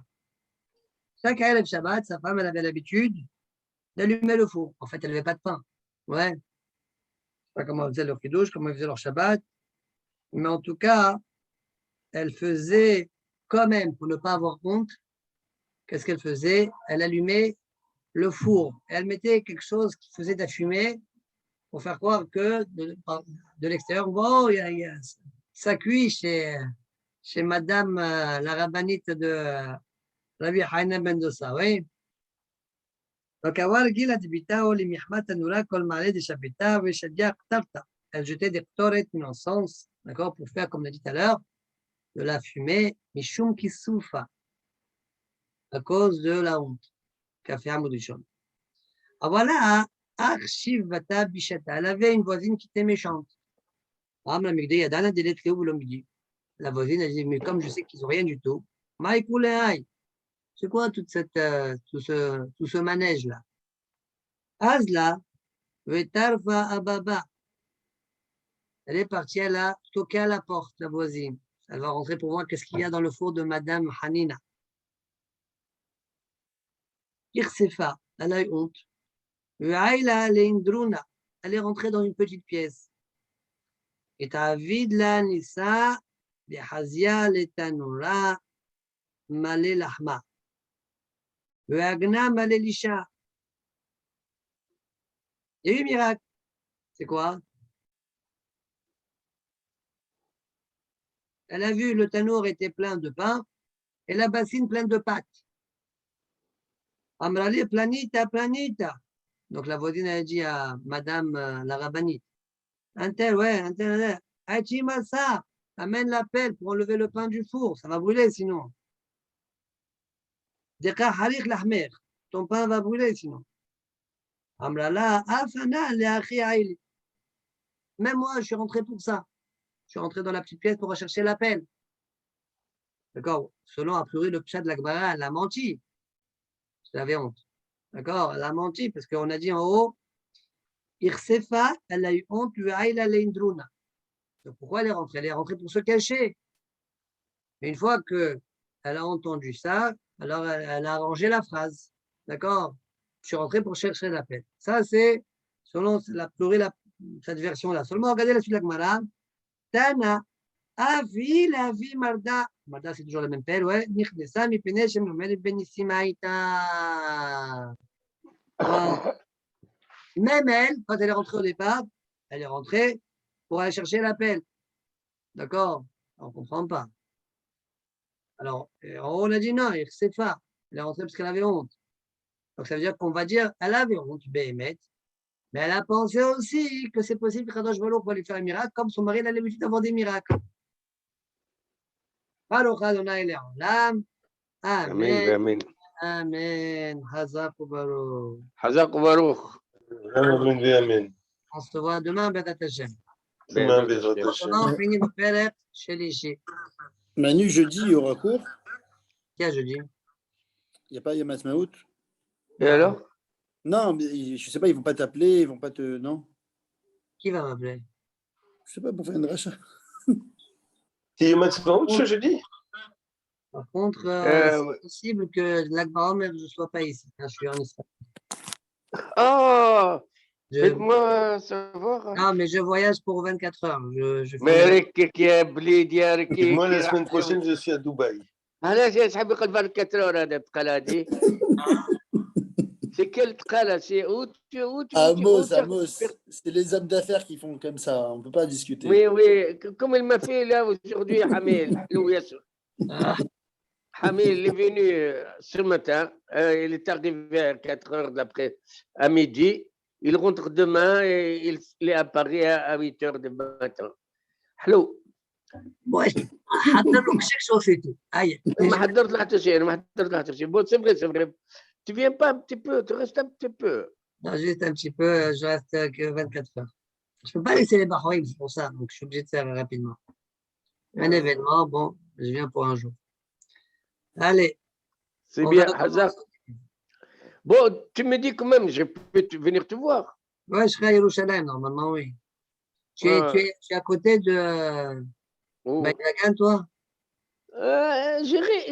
Chaque Erev Shabbat, sa femme, elle avait l'habitude d'allumer le four. En fait, elle n'avait pas de pain. Ouais. Je ne sais pas comment elle faisait leur kiddush, comment elle faisait leur Shabbat. Mais en tout cas, elle faisait quand même, pour ne pas avoir honte, qu'est-ce qu'elle faisait? Elle allumait le four. Elle mettait quelque chose qui faisait de la fumée, pour faire croire que de l'extérieur, bon, ça cuit chez Madame la rabbinite de Rabbi Haïna ben Dossa, oui. Donc, avoir Gila de Bitao, les Mihmat Anoura, Kol Malé de Shabita, Veshadia Ktarta. Elle jetait des ptoret, une encens, d'accord, pour faire, comme on a dit tout à l'heure, de la fumée, Mishum Kisoufa, à cause de la honte qu'a fait Hamoudishon. Ah voilà, Archiv Vata Bishata, elle avait une voisine qui était méchante. La voisine, elle dit, mais comme je sais qu'ils n'ont rien du tout, c'est quoi tout ce manège-là? Azla, Vetarva Ababa. Elle est partie, elle a toqué à la porte, la voisine. Elle va rentrer pour voir qu'est-ce qu'il y a dans le four de Madame Hanina. Irsefa, elle a eu honte. Veaïla Leindruna, elle est rentrée dans une petite pièce. Et Tavid la Nisa, de Hazia Letanura, Malé Lahma. Veagna Malé Lisha. Il y a eu miracle. C'est quoi? Elle a vu le tanour était plein de pain et la bassine pleine de pâtes. Amrali planita, planita. Donc la voisine a dit à Madame la rabbinite, un tel, ça, amène la pelle pour enlever le pain du four, ça va brûler sinon. Ton pain va brûler sinon. Amrala, afana, même moi, je suis rentré pour ça. Je suis rentré dans la petite pièce pour rechercher la pelle. D'accord? Selon a priori le pshat de la Gemara, elle a menti. J'avais honte. D'accord? Elle a menti parce qu'on a dit en haut, Irsefa, elle a eu honte, donc pourquoi elle est rentrée? Elle est rentrée pour se cacher. Mais une fois qu'elle a entendu ça, alors elle a arrangé la phrase. D'accord? Je suis rentré pour chercher la pelle. Ça, c'est selon cette version-là. Seulement, regardez la suite de la Gemara. Tana, Avi, la vie, Marda. Marda, c'est toujours la même pelle, ouais. Nikhdesa, mi pene, shem nomed benissimaïta. Même elle, quand elle est rentrée au départ, elle est rentrée pour aller chercher la pelle. D'accord? On ne comprend pas. Alors, on a dit non, c'est pas. Elle est rentrée parce qu'elle avait honte. Donc, ça veut dire qu'on va dire, elle avait honte, Béhémet, mais elle a pensé aussi que c'est possible que Kadosh Baruch va lui faire un miracle, comme son mari a l'habitude d'avoir des miracles. Baruch Adonai Le'olam. Amen. Amen. Amen. Hazak Baruch. Hazak Baruch. Amen, amen. On se voit demain, Bezat Hashem. Demain, Bezrat Hashem. Demain, on finit le Pérec chez les Manu, jeudi, il y aura cours. Qui a jeudi? Il n'y a pas Yom Ha'atzmaut. Et alors? Non, mais je ne sais pas, ils ne vont pas t'appeler, ils vont pas te. Non? Qui va m'appeler? Je ne sais pas, pour faire une rachat. C'est Yom Ha'atzmaut ce jeudi? Par contre, c'est possible que l'Akbar je ne sois pas ici. Je suis en Israël. Oh! Faites-moi savoir. Non, mais je voyage pour 24 heures. Mais moi, la semaine prochaine, je suis à Dubaï. C'est quel tqala? C'est où tu Amos, c'est les hommes d'affaires qui font comme ça. On ne peut pas discuter. Oui, comme il m'a fait là aujourd'hui, Hamil. Hamil, il est venu ce matin. Il est arrivé à 4 heures d'après, à midi. Il rentre demain et il est à Paris à 8 heures du matin. Hello. حضر له كشك شوفيته هيا ما حضرت له حتى شيء. Bon, c'est vrai. Tu viens pas un petit peu, tu restes un petit peu. Non, juste un petit peu, je reste que 24 heures. Je peux pas laisser les Bahreïn, c'est pour ça, donc je suis obligé de faire rapidement. Un événement, bon, je viens pour un jour. Allez. C'est bien, Hazak. Bon, tu me dis quand même, je peux venir te voir. Ouais, je serai à Yerushalayim, normalement, oui. Tu es à côté de Baïdagan, toi? J'irai,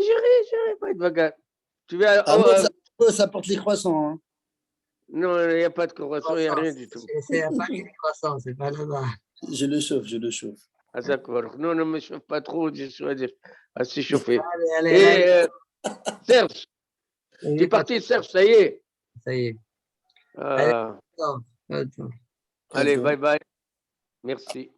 Baïdagan. Tu vas. Ça porte les croissants. Hein. Non, il n'y a pas de croissant, il n'y a rien du tout. C'est à Paris, les croissants, c'est pas là-bas. Je le chauffe. Hazak, non, ne me chauffe pas trop, je suis assez chauffé. Allez. Serge, tu es parti, Serge, ça y est. Ça y est. Ah. Attends. Allez, Bientôt. bye bye. Merci.